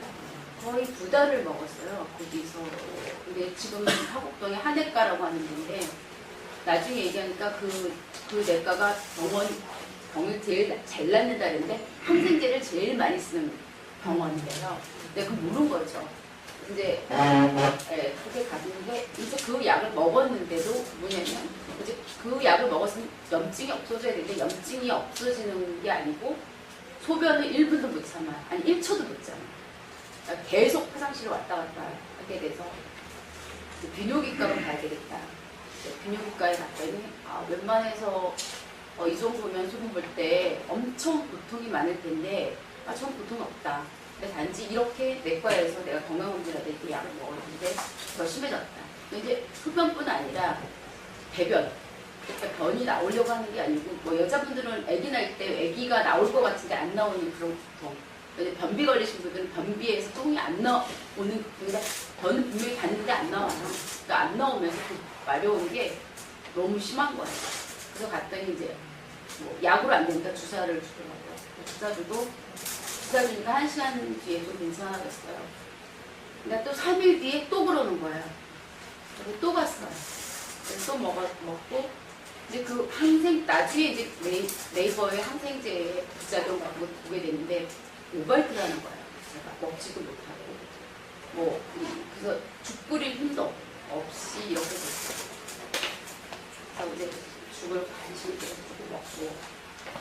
거의 2달을 먹었어요. 거기서. 근데 지금 화곡동에 한의과라고 하는 데인데 나중에 얘기하니까 그 내과가 병을 제일 잘 낫는다는데 항생제를 제일 많이 쓰는 병원이래요. 근데 그걸 모르는 거죠. 이제 그렇게 갔는데 이제 그 약을 먹었는데도 뭐냐면 이제 그 약을 먹었으면 염증이 없어져야 되는데 염증이 없어지는 게 아니고 소변을 1분도 못 참아요. 아니 1초도 못 참아요. 그러니까 계속 화장실을 왔다 갔다 하게 돼서 비뇨기과로 가야 되겠다. 비뇨기과에 갔더니 웬만해서 이 정도면 소변 볼 때 엄청 고통이 많을 텐데 전 고통 없다. 근데 단지 이렇게 내과에서 내가 건강검진할 때 이렇게 약을 먹었는데 더 심해졌다. 근데 흡연뿐 아니라 배변. 그러니까 변이 나오려고 하는 게 아니고 뭐 여자분들은 아기 날 때 아기가 나올 것 같은데 안 나오는 그런 고통. 근데 변비 걸리신 분들은 변비에서 똥이 안 나오는 근데 변은 분명히 갔는데 안 나와요. 그러니까 안 나오면서 그 마려운 게 너무 심한 거예요. 그래서 갔더니 이제 뭐 약으로 안 되니까 주사를 주더라고요. 주사 주니까 1시간 뒤에 좀 괜찮아졌어요. 근데 또 3일 뒤에 또 그러는 거예요. 그래서 또 갔어요. 그래서 또 먹고 이제 그 나중에 이제 네이버에 항생제의 부작용 같은 거 보게 됐는데 오발트라는 거예요. 제가 먹지도 못하고 그래서 죽 끓일 힘도 없이 이렇게 됐어요. 그래서 이제 죽을 간신히 조금 먹고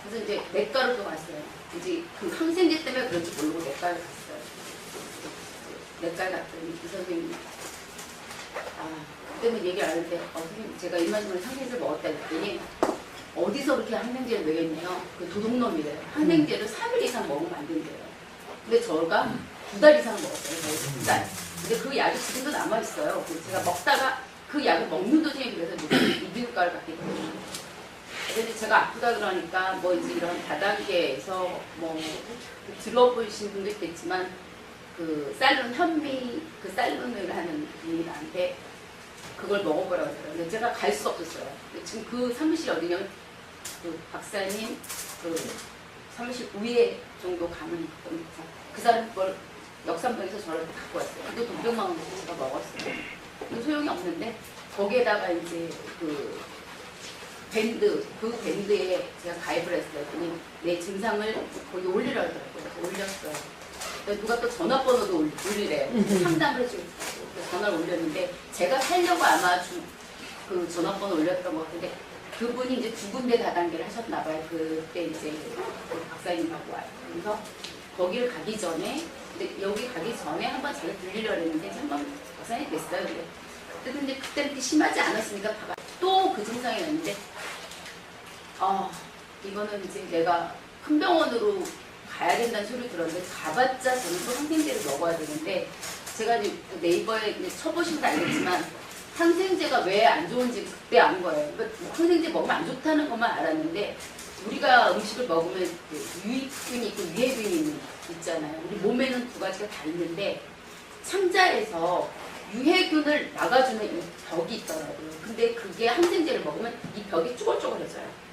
그래서 이제 내과로 또 갔어요. 이제 그 항생제 때문에 그런지 모르고 내과에 갔어요. 내과에 갔더니 그 선생님이 그때는 얘기를 안 했는데 선생님 제가 일반적으로 항생제를 먹었다 했더니 어디서 그렇게 항생제를 먹였냐요. 그 도둑놈이래요. 항생제를 3일 이상 먹으면 안 된대요. 근데 저가 2달 이상 먹었어요. 2달. 근데 그 약이 지금도 남아있어요. 제가 먹다가 그 약을 먹는 도중에 그래서 이비인후과를 갔기 때문에. 근데 제가 아프다 그러니까 뭐 이제 이런 다단계에서 뭐 들어보신 분도 있겠지만 그 현미 그 쌀룬을 하는 분이 나한테 그걸 먹어보라고 했어요. 근데 제가 갈 수가 없었어요. 지금 그 사무실이 어디냐면 그 박사님 그 사무실 위에 정도 가면 있거든요. 그 사람 그걸 역삼동에서 저를 갖고 왔어요. 그것도 돈 100만 원 주고 제가 먹었어요. 소용이 없는데 거기에다가 이제 그 밴드에 제가 가입을 했어요. 그랬더니 내 증상을 거기 올리라고 하더라고요. 올렸어요. 누가 또 전화번호도 올리래요. 상담을 해주고 전화를 올렸는데 제가 살려고 아마 그 전화번호 올렸던 것 같은데 그분이 이제 2군데 다단계를 하셨나봐요. 그때 이제 그 박사님하고 와요. 그래서 거기를 가기 전에 근데 여기 가기 전에 한번 자기 들리려고 했는데 한번 박사님 뵀어요. 근데 그때는 그렇게 심하지 않았으니까 또 그 증상이 왔는데 이거는 이제 내가 큰 병원으로 가야 된다는 소리를 들었는데 가봤자 저는 또 항생제를 먹어야 되는데 제가 이제 네이버에 쳐보신 건 알겠지만 항생제가 왜 안 좋은지 그때 안 거예요. 그러니까 항생제 먹으면 안 좋다는 것만 알았는데 우리가 음식을 먹으면 유익균이 있고 유해균이 있잖아요. 우리 몸에는 2가지가 다 있는데 창자에서 유해균을 막아주는 이 벽이 있더라고요. 근데 그게 항생제를 먹으면 이 벽이 쭈글쭈글해져요.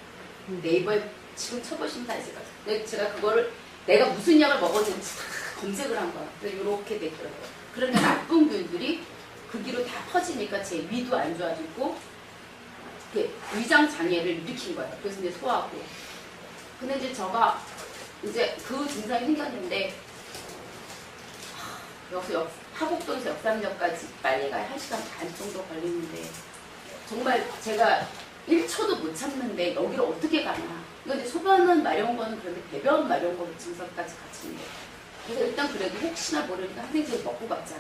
네이버에 지금 쳐보시면 다 있을 것 같아요. 근데 제가 그거를 내가 무슨 약을 먹었는지 다 검색을 한 거야. 그래서 이렇게 됐더라고요. 그런데 나쁜 균들이 그 뒤로 다 퍼지니까 제 위도 안 좋아지고 위장 장애를 일으킨 거예요. 그래서 이제 소화하고. 근데 이제 제가 이제 그 증상이 생겼는데 여기서 하곡동에서 역삼역까지 빨리 가야 1시간 반 정도 걸리는데 정말 제가 1초도 못 참는데 여기를 어떻게 가나. 근데 소변은 마려운 거는 그런데 배변 마려운 거 증상까지 같이 있는데 그래서 일단 그래도 혹시나 모르니까 항생제를 먹고 가자.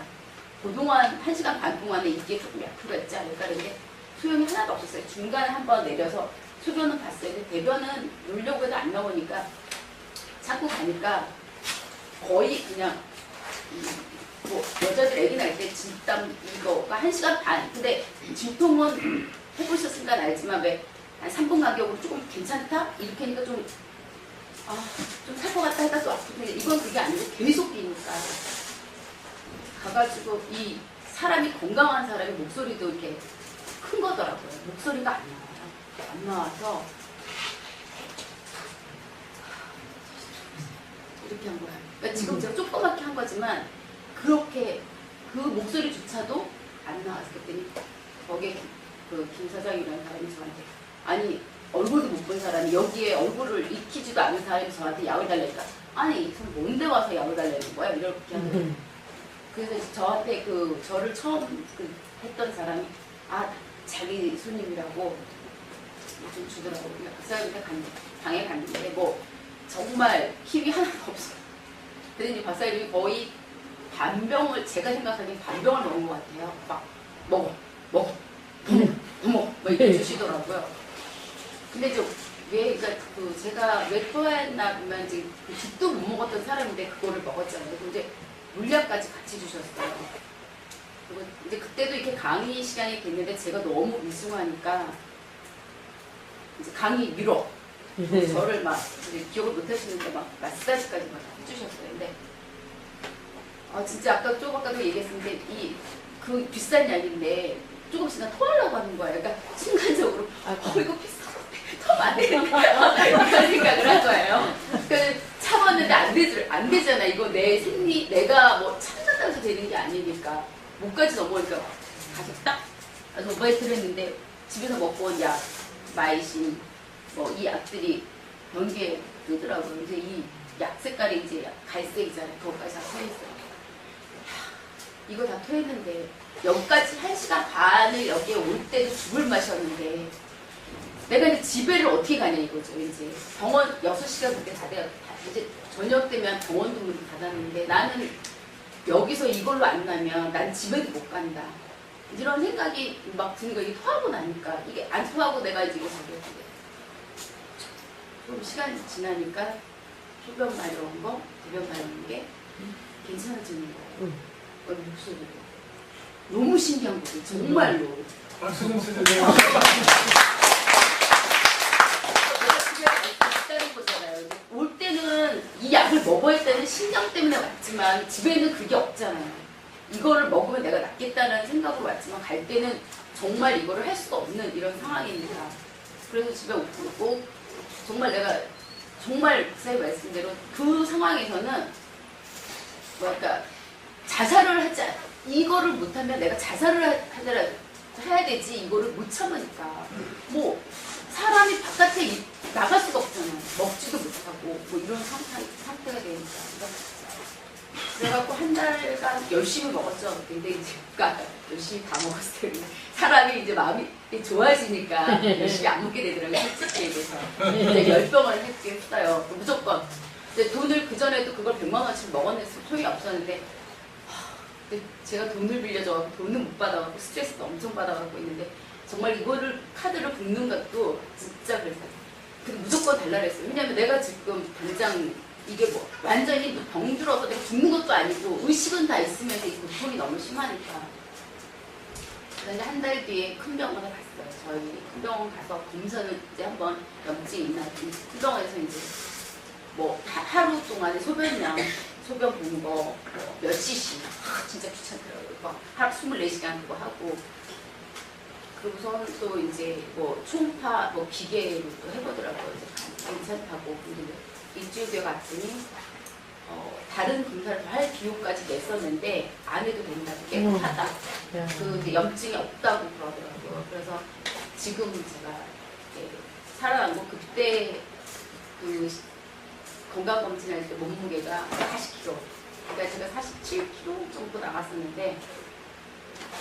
그동안 1시간 반 동안에 이게 조금 약효가 않을까 그랬는데 소용이 하나도 없었어요. 중간에 한번 내려서 소변은 봤어요. 근데 배변은 놀려고 해도 안 나오니까 자꾸 가니까 거의 그냥 뭐 여자들 애기 날 때 진땀 이거가 1시간 반. 근데 진통은 해보셨으니까 알지만 왜 한 3분 간격으로 조금 괜찮다? 이렇게 하니까 좀 살 것 같다 해가 또 아프는데 이건 그게 아니고 계속 뛰니까 가가지고 이 사람이 건강한 사람의 목소리도 이렇게 큰 거더라고요. 목소리가 안 나와요. 안 나와서 이렇게 한 거야. 그러니까 지금 제가 조그맣게 한 거지만 그렇게 그 목소리조차도 안 나왔을 때니 거기에 그 김 사장이라는 사람이 저한테 아니 얼굴도 못 본 사람이 여기에 얼굴을 익히지도 않은 사람이 저한테 약을 달라니까 아니 이 사람 뭔데 와서 약을 달라는 거야? 이렇게 하더라고요. 그래서 저한테 저를 처음 했던 사람이 자기 손님이라고 좀 주더라고요. 그 사람한테 방에 갔는데 뭐 정말 힘이 하나도 없어요. 근데 이제 박사님이 거의 반병을 제가 생각하기엔 반병을 먹은 것 같아요. 막 먹어 뭐 이렇게 주시더라고요. 근데 이제 왜, 그러니까 그 제가 왜 토했나 보면 이제 그 죽도 못 먹었던 사람인데 그거를 먹었잖아요. 그리고 이제 물약까지 같이 주셨어요. 그리고 이제 그때도 이렇게 강의 시간이 됐는데 제가 너무 미숙하니까 이제 강의 미뤄. 저를 막 이제 기억을 못 하시는데 막 마사지까지 막 해주셨어요. 근데 진짜 아까도 얘기했었는데 그 비싼 약인데 조금씩 나 토하려고 하는 거예요. 그러니까 순간적으로 이거 비싸. 안 돼. 이런 생각을 한 거예요. 그 참았는데 안 되잖아. 이거 내 생리, 내가 뭐 참는다고 해서 되는 게 아니니까. 목까지 넘어오니까 가서 딱 오바이트를 했는데 집에서 먹고 온 약, 마이신, 뭐 이 약들이 변기에 뜨더라고요. 이제 이 약 색깔이 이제 갈색이잖아요. 그것까지 다 토했어요. 이거 다 토했는데 여기까지 1시간 반을 여기에 올 때도 죽을 맛이었는데 내가 이제 집에를 어떻게 가냐 이거죠. 이제 병원 6시간 그때 다 돼요. 이제 저녁 되면 병원도 문이 닫았는데 나는 여기서 이걸로 안 나면 난 집에도 못 간다. 이런 생각이 막 드는 거. 이게 토하고 나니까 이게 안 토하고 내가 이제 이거 저기였는데 좀 시간이 지나니까 소변 마려운 거, 대변 마려운 게 괜찮아지는 거예요. 목소리로. 너무 신기한 거죠. 정말로. 박수 좀 쳐주세요. 올 때는 이 약을 먹어야 했다는 신경 때문에 왔지만 집에는 그게 없잖아요. 이거를 먹으면 내가 낫겠다는 생각으로 왔지만 갈 때는 정말 이거를 할 수가 없는 이런 상황입니다. 그래서 집에 오고 정말 내가 정말 박사님 말씀대로 그 상황에서는 뭐랄까 자살을 하지 이거를 못하면 내가 자살을 해야 되지 이거를 못 참으니까 뭐 사람이 바깥에 나갈 수가 없잖아요. 먹지도 못하고 뭐 이런 상태가 되니까. 그래갖고 한 달간 열심히 먹었죠. 근데 이제 열심히 다 먹었어요. 사람이 이제 마음이 좋아지니까 열심히 안 먹게 되더라고요. 솔직히 얘기해서. 이제 10병을 했어요. 무조건. 이제 돈을 그전에도 그걸 100만 원씩 먹었는데 소용이 없었는데 근데 제가 돈을 빌려줘갖고 돈은 못 받아갖고 스트레스도 엄청 받아갖고 있는데 정말 이거를 카드를 긁는 것도 진짜 그랬어요. 근데 무조건 달라 그랬어요. 왜냐면 내가 지금 당장 이게 뭐 완전히 병들어서 내가 죽는 것도 아니고 의식은 다 있으면서 이 고통이 너무 심하니까. 그런데 한 달 뒤에 큰 병원에 갔어요. 저희 큰 병원 가서 검사를 이제 한번 염증이 있나 큰 병원에서 이제 뭐 하루 동안에 소변 본 거 몇 cc 진짜 귀찮더라고요. 막 하루 24시간 그거 하고 그리고서 또 이제 뭐 초음파 뭐 기계로 또 해보더라고요. 괜찮다고. 근데 일주일 뒤에 갔더니 다른 검사를 할 비용까지 냈었는데 안 해도 된다고 깨끗하다. 그 염증이 없다고 그러더라고요. 그래서 지금 제가 살아남고 그때 그 건강검진할 때 몸무게가 40kg. 그러니까 제가 47kg 정도 나갔었는데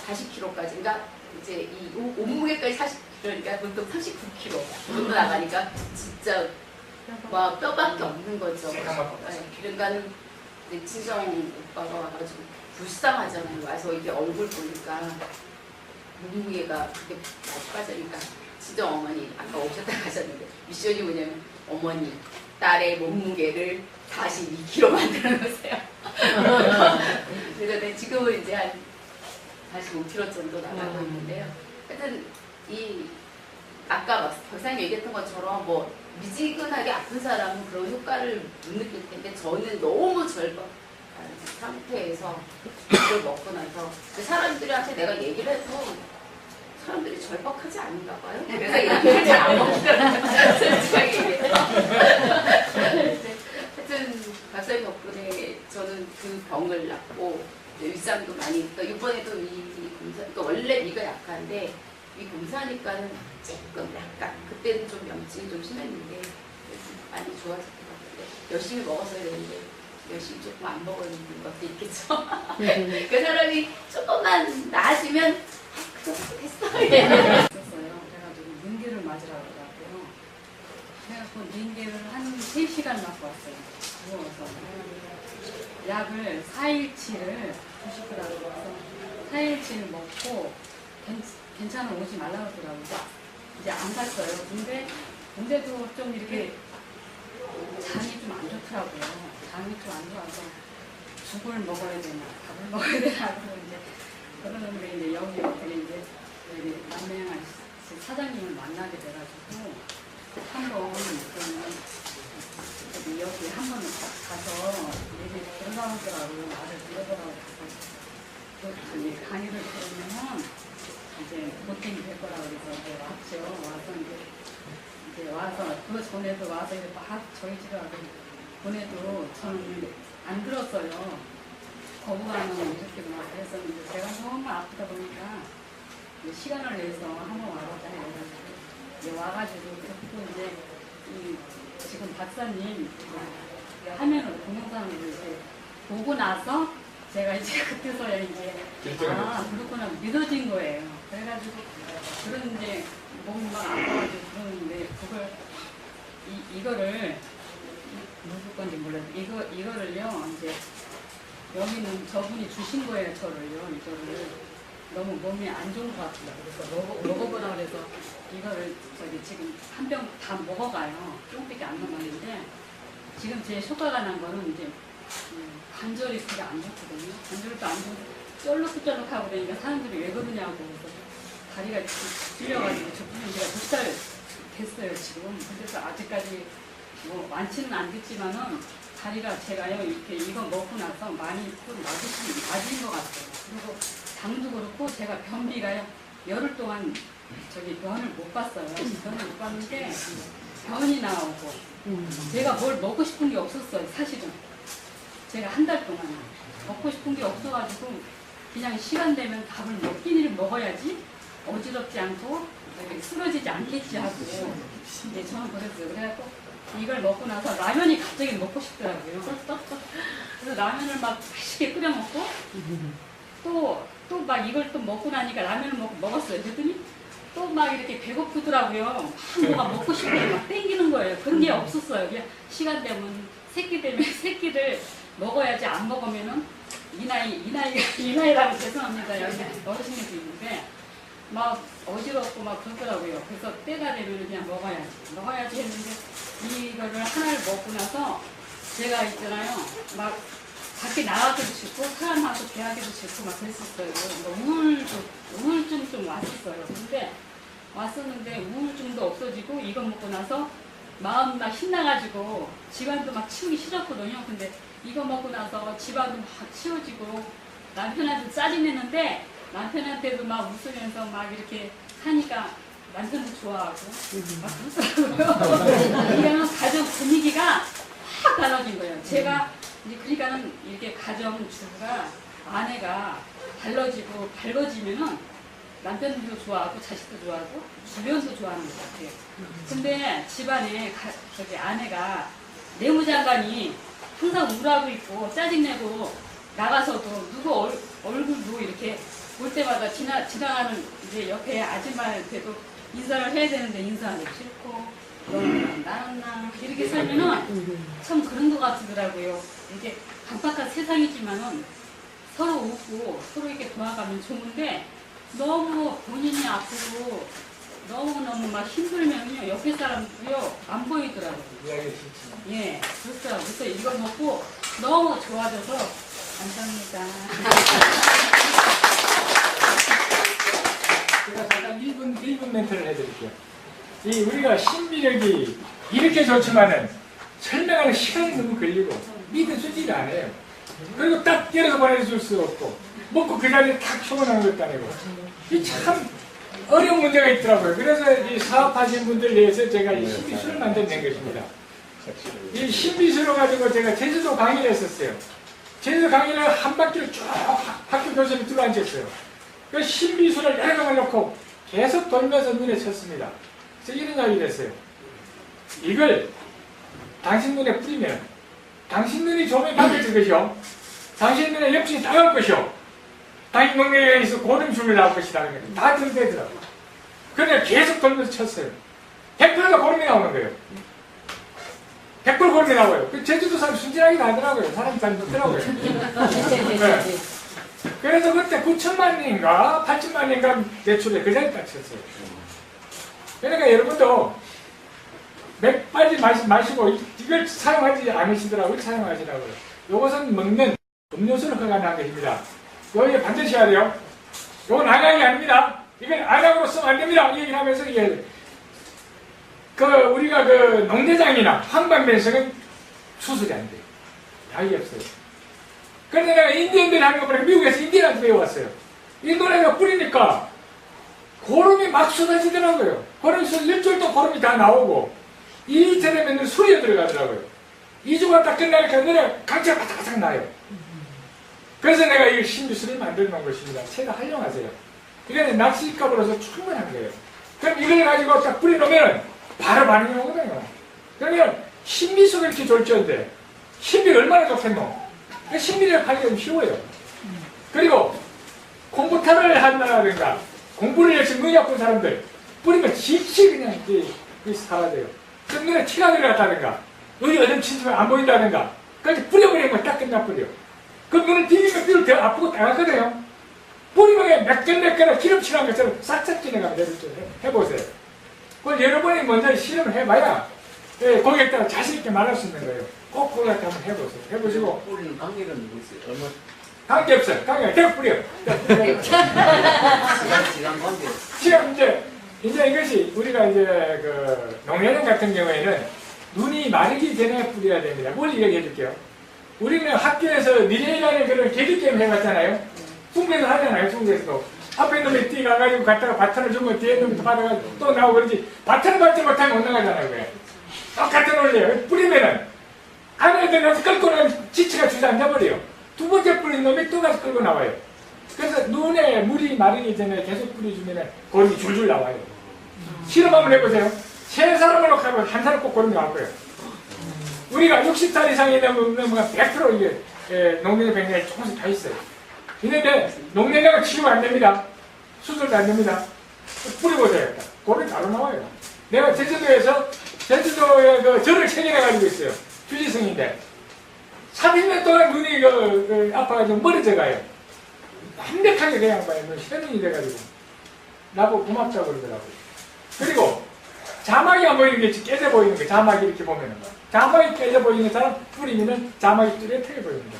40kg까지. 그러니까 이제 이 몸무게까지 40kg니까 보통 39kg 정도 나가니까 진짜 막 뼈밖에 없는 거죠. 네, 그러니까는 친정 오빠가 와가지고 불쌍하잖아요. 와서 이게 얼굴 보니까 몸무게가 그렇게 많이 빠지니까 친정 어머니 아까 오셨다 가셨는데 미션이 뭐냐면 어머니 딸의 몸무게를 42kg 만들어 놓으세요. 그래서 지금은 이제 한 45kg 정도 나가고 있는데요. 하여튼 아까 박사님 얘기했던 것처럼 뭐 미지근하게 아픈 사람은 그런 효과를 못 느낄 텐데 저는 너무 절박한 상태에서 그걸 먹고 나서 사람들한테 내가 얘기를 해도 사람들이 절박하지 않은가 봐요. 그래서 얘기를 잘 안 먹더라고요. 솔직하게 얘기해서. 하여튼 박사님 덕분에 저는 그 병을 낫고 일상도 많이, 그러니까 이번에도 이 검사, 그러니까 원래 위가 약한데 이 검사하니까는 조금 약간 그때는 좀 염증이 좀 심했는데 많이 좋아질 것 같은데 열심히 먹었어야 되는데 열심히 조금 안 먹었는 것도 있겠죠. 그 사람이 조금만 나아지면 그거 됐어. 그래가지고 링겔을 맞으라고 하더라고요. 그래갖고 링겔을 한 3시간 맞고 왔어요. 누워서. 약을 4일치를 주시더라고요. 그래서 4일치를 먹고 괜찮아 오지 말라고 하더라고요. 이제 안 갔어요. 근데 근데도 좀 이렇게 장이 좀 안 좋더라고요. 장이 좀 안 좋아서 죽을 먹어야 되나 밥을 먹어야 되나 그러는데 이제 여기 어떻게 이제 남매양 사장님을 만나게 돼가지고 한번 여기 한번 가서 얘기 들어가더라고요. 말을 들어보라고 가서 강의를 들으면은 이제 보탬이 될 거라고 그래서 이제 왔죠. 와서 이제 와서 그 전에도 와서 이렇게 막 저희 집에 와서 보내도 저는 안 들었어요. 거부감은 이렇게 막 그랬었는데 제가 너무 아프다 보니까 시간을 내서 한번 와보자 해가지고 이제 와가지고 듣고 이제 지금 박사님 화면으로 동영상을 이제 보고 나서 제가 이제 그때서야 이제 그렇구나 믿어진 거예요. 그래가지고 그런 이제 몸이 막 아파가지고 그러는데 그걸 이거를 무슨 건지 몰라요. 이거를요 이제 여기는 저분이 주신 거예요. 저를요 이거를 너무 몸이 안 좋은 것 같다. 그래서 먹어보라 그래서 이거를 지금 한 병 다 먹어가요. 조금밖에 안 남았는데 지금 제 효과가 난 거는 이제 관절이 그게 안 좋거든요. 관절도 안 좋고 쩔룩쩔룩하고 그러니까 사람들이 왜 그러냐고 그래서 다리가 들려가지고 저분은 제가 2달 됐어요 지금. 그래서 아직까지 뭐 많지는 않겠지만은 다리가 제가요 이렇게 이거 먹고 나서 많이 좀 맞은 것 같아요. 그리고 장도 그렇고 제가 변비가요 열흘 동안 변을 못 봤어요. 변을 못 봤는데 변이 나오고 제가 뭘 먹고 싶은 게 없었어요. 사실은 제가 한 달 동안 먹고 싶은 게 없어가지고 그냥 시간 되면 밥을 몇 끼니를 먹어야지 어지럽지 않고 쓰러지지 않겠지 하고 이제 저는 그랬어요. 그래갖고 이걸 먹고 나서 라면이 갑자기 먹고 싶더라고요. 그래서 라면을 막 맛있게 끓여 먹고 또 막 이걸 또 먹고 나니까 라면을 먹었어요. 그랬더니 또 막 이렇게 배고프더라고요. 막 뭐가 먹고 싶고 막 땡기는 거예요. 그런 게 없었어요. 그냥 시간 되면 새끼를 먹어야지 안 먹으면은 이 나이라고 죄송합니다. 여기 어르신들도 있는데 막 어지럽고 막 그러더라고요. 그래서 때가 되면 그냥 먹어야지 했는데 이거를 하나를 먹고 나서 제가 있잖아요. 막 밖에 나가기도 싫고 사람하고 대하기도 싫고 막 그랬었어요. 우울증 좀 왔었어요. 근데 왔었는데 우울증도 없어지고 이거 먹고 나서 마음 막 신나가지고 집안도 막 치우기 싫었거든요. 근데 이거 먹고 나서 집안도 막 치워지고 남편한테 짜증내는데 남편한테도 막 웃으면서 막 이렇게 하니까 남편도 좋아하고 막 그렇더라고요. 그러니까 가정 분위기가 확 달라진 거예요. 제가 이제 그러니까는 이렇게 가정 주부가 아내가 달라지고 밝아지면은 남편도 좋아하고 자식도 좋아하고 주변도 좋아하는 것 같아요. 근데 집안에 아내가 내무장관이 항상 우울하고 있고 짜증내고 나가서도 누구 얼굴도 이렇게 볼 때마다 지나가는 이제 옆에 아줌마한테도 인사를 해야 되는데 인사하기 싫고 너는 나는 이렇게 살면은 참 그런 것 같더라고요. 이게 반박한 세상이지만은 서로 웃고 서로 이렇게 도와가면 좋은데 너무 본인이 아프고 너무너무 막 힘들면요 옆에 사람도요 안 보이더라고요. 예, 그래서 이걸 먹고 너무 좋아져서 감사합니다. 제가 잠깐 1분 멘트를 해드릴게요. 우리가 신비력이 이렇게 좋지만은 설명하는 시간이 너무 걸리고 믿은 수지를 안 해요. 그리고 딱 때려서 보내줄 수 없고 먹고 그 자리에 탁 초원하는 것도 아니고 이 참 어려운 문제가 있더라고요. 그래서 이 사업하신 분들 위해서 제가 이 신비술을 만들어낸 것입니다. 이 신비술을 가지고 제가 제주도 강의를 했었어요. 제주도 강의를 한 바퀴를 쭉 학교 교실에 둘러앉았어요. 그 신비술을 여러 명을 놓고 계속 돌면서 눈에 쳤습니다. 그래서 이런 이야기를 했어요. 이걸 당신 눈에 뿌리면 당신 눈이 조명이 밝아질 것이요. 당신 눈에 염증이 따가울 것이요. 당신 건강에 있어 고름줄이 나올 것이다. 다 들대더라고요. 그러니까 계속 돌면서 쳤어요. 100%가 고름이 나오는 거예요. 100% 고름이 나와요. 제주도 사람 순진하게 나더라고요. 사람이 잘 못더라고요. 네. 그래서 그때 9천만인가 8천만인가 매출에 그 자리까지 쳤어요. 그러니까 여러분도 맥 빨리 마시고 이걸 사용하지 않으시더라고요. 사용하시라고요. 이것은 먹는 음료수를 허가한 것입니다. 여기 반드시 해야 돼요. 이건 안약이 아닙니다. 이건 안약으로 쓰면 안 됩니다. 이 얘기를 하면서 이게 우리가 농대장이나 항반변성은 수술이 안 돼요. 약이 없어요. 그런데 내가 인디언들이 하는 거 보니까 미국에서 인디언한테 배워왔어요. 인도네시아 뿌리니까 고름이 막 쏟아지더라고요. 고름이 일주일도 고름이 다 나오고 2이틀 되면 술이 들어가더라고요. 2주가 딱 끝나니까 눈에 강체가 바삭바삭 나요. 그래서 내가 이 신주술을 만들어 놓은 것입니다. 새가 활용하세요. 이거는 낚시값으로서 충분한 거예요. 그럼 이걸 가지고 딱 뿌려놓으면 바로 반응이 오거든요. 그러면 신비속에 이렇게 졸지언데 신비 얼마나 좋겠노? 신비를 하기가 쉬워요. 그리고 공부탈을 한다든가 공부를 열심히 눈이 아픈 사람들 뿌리면 지치 그냥 이게 사라져요. 그럼 눈에 티가 들어갔다든가 눈이 어둠치지만 안 보인다든가 그렇게 뿌려버리면 딱 끝나버려. 그럼 눈을 비비면 비를 더 아프고 당하거든요. 뿌리면 매끈매끈한 기름칠한 것처럼 싹싹 지나가면 해보세요. 그걸 여러분이 먼저 실험을 해봐야 거기에다가 자신있게 말할 수 있는 거예요. 꼭 그걸 한번 해보세요. 해보시고. 뿌리는 관계는 누구 있어요? 얼마? 관계 없어요. 관계가 대 뿌려. 시간 관계. 지금 이제 이것이 우리가 이제 농해령 같은 경우에는 눈이 마르기 전에 뿌려야 됩니다. 뭘 이야기해 줄게요. 우리는 학교에서 미래라는 그런 계기게임 해봤잖아요. 숭배도 하잖아요. 숭배에서도. 앞에 놈이 뛰어가가지고 갔다가 바톤을 주면 뒤에 놈이 받아가지고 또 나오고 그러지. 바톤을 받지 못하면 못 나가잖아요. 그게. 똑같은 원리예요. 뿌리면은 안에 들어가서 끌고 나면 지치가 주저앉아버려요. 두 번째 뿌린 놈이 또 가서 끌고 나와요. 그래서 눈에 물이 마르기 전에 계속 뿌려주면 고름이 줄줄 나와요. 실험 한번 해보세요. 세 사람을 놓고 하면 한 사람 꼭 고름이 나올 거예요. 우리가 60살 이상이 넘으면 100% 이게 농내장 백내장이 조금씩 다 있어요. 있는데 농내장은 치료가 안 됩니다. 수술도 안 됩니다. 뿌려보세요. 고름이 바로 나와요. 내가 제주도에 절을 체결해가지고 있어요. 휴지성인데 30년 동안 눈이 아파가지고 멀어져 가요. 완벽하게 그냥 봐요. 혈흔이 돼가지고 나보고 고맙다고 그러더라고요. 그리고 자막이 안 보이는 게 깨져 보이는 거. 자막이 이렇게 보면은 자막이 깨져 보이는 사람 뿌리면은 자막이 뚜렷하게 보입니다.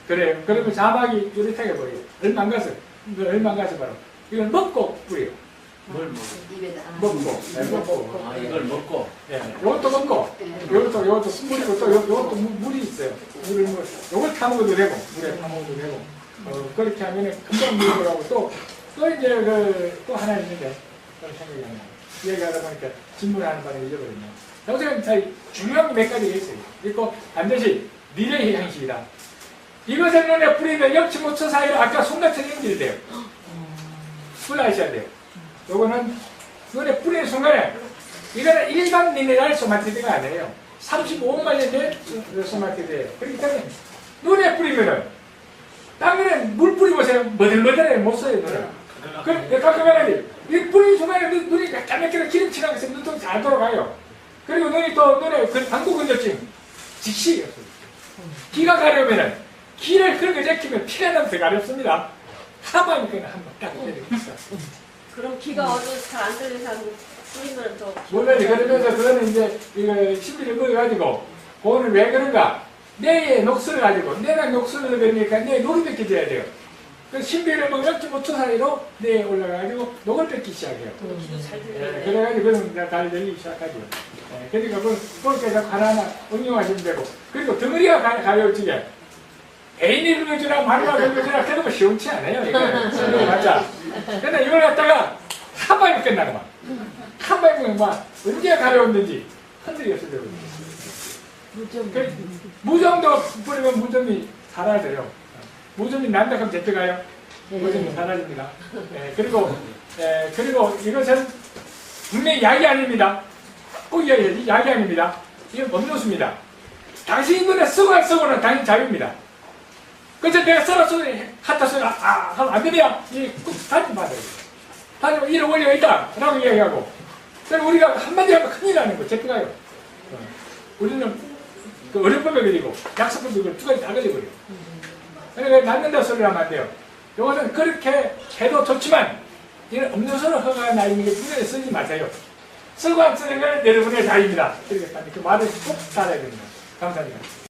그래요. 그러면 자막이 뚜렷하게 보여요. 얼마 안 가서 바로 이걸 먹고 뿌려요. 뭘 먹어? 입에다. 먹고. 아, 이걸 먹고. 요것도 먹고, 요것도 물이고 또 요것도 물이 있어요. 물을 요걸 타먹어도 되고, 물에 타먹어도 되고, 그렇게 하면은 금방 물어보라고 또 이제 또 하나 있는데, 그런 생각이 안 나요. 얘기하다 보니까 질문하는 바람에 잊어버렸네요. 여기서 중요한 게 몇 가지가 있어요. 그리고 반드시 미래의 형식이다. 이것을 눈에 뿌리면 0.5초 사이로 아까 손같은 연결이 돼요. 그걸 아셔야 돼요. 요거는 눈에 뿌리는 순간에 이거는 일반 미네랄 소마티드가 아니에요. 35억만 년대 소마티드예요. 그렇기 때문에 눈에 뿌리면은 땅에는 물 뿌리보세요. 머들머들해 못 써요 눈을. 그럼 가끔가다니 이 뿌리는 순간에 눈이 까맣게 기름칠한 것처럼 눈통이 잘 돌아가요. 그리고 눈이 또 눈에 방구건조증 즉시 없어요. 기가 가려면은 기를 그렇게 제끼면 피가 나면 더 가렵습니다. 하마니까 한번 딱 때리고 그럼 귀가 어두워서 잘 안 들리는 사람 뿌리면 더 물론 그러면서 그거는 이제 이거 신비를 먹어가지고 그거는 왜 그런가? 뇌의 녹슬을 가지고 뇌가 녹슬을 그러니까 뇌에 녹이 뺏겨져야 돼요. 그 신비를 먹으면 0.5초 사이로 뇌에 올라가가지고 녹을 뺏기 시작해요. 귀도 잘 들리네. 그래가지고 그건 잘 들리기 시작하죠. 그러니까 그렇게 해서 하나하나 응용하시면 되고 그리고 덩어리가 가려지게 애인이 긁어주나 마누라 긁어주나 그런 거 시원치 않아요. 이거 맞아. 근데 이걸 갖다가 한 방에 끝나는 거야. 한 방에 막 언제 가려웠는지 흔들이 없어져요. 무좀도 뿌리면 무좀이 사라져요. 무좀이 난다 그럼 잡혀가요. 무좀이 사라집니다. 그리고 이것은 분명히 약이 아닙니다. 꼭 이야기해야지. 약이 아닙니다. 이건 음료수입니다. 당신이 눈에 쓰고 안 쓰고는 당신 자유입니다. 그래서 내가 써서 갖다 써서 하면 안 되면 꼭 다짐 받아요. 다짐 이런 원리가 있다 라고 이야기하고 그리고 우리가 한마디 하면 큰일 나는 거 잡혀가요. 우리는 그 어려법에 걸리고 약속법에 걸리고 두 가지 다 걸려버려요. 그러니까 낫는다 소리를 하면 안 돼요. 이것은 그렇게 해도 좋지만 이런 음료수를 허가나 있는 게 분명히 쓰지 마세요. 쓰고 안 쓰는 건 여러분의 자유입니다. 이렇게 그 말을 꼭 따라야 됩니다. 감사합니다.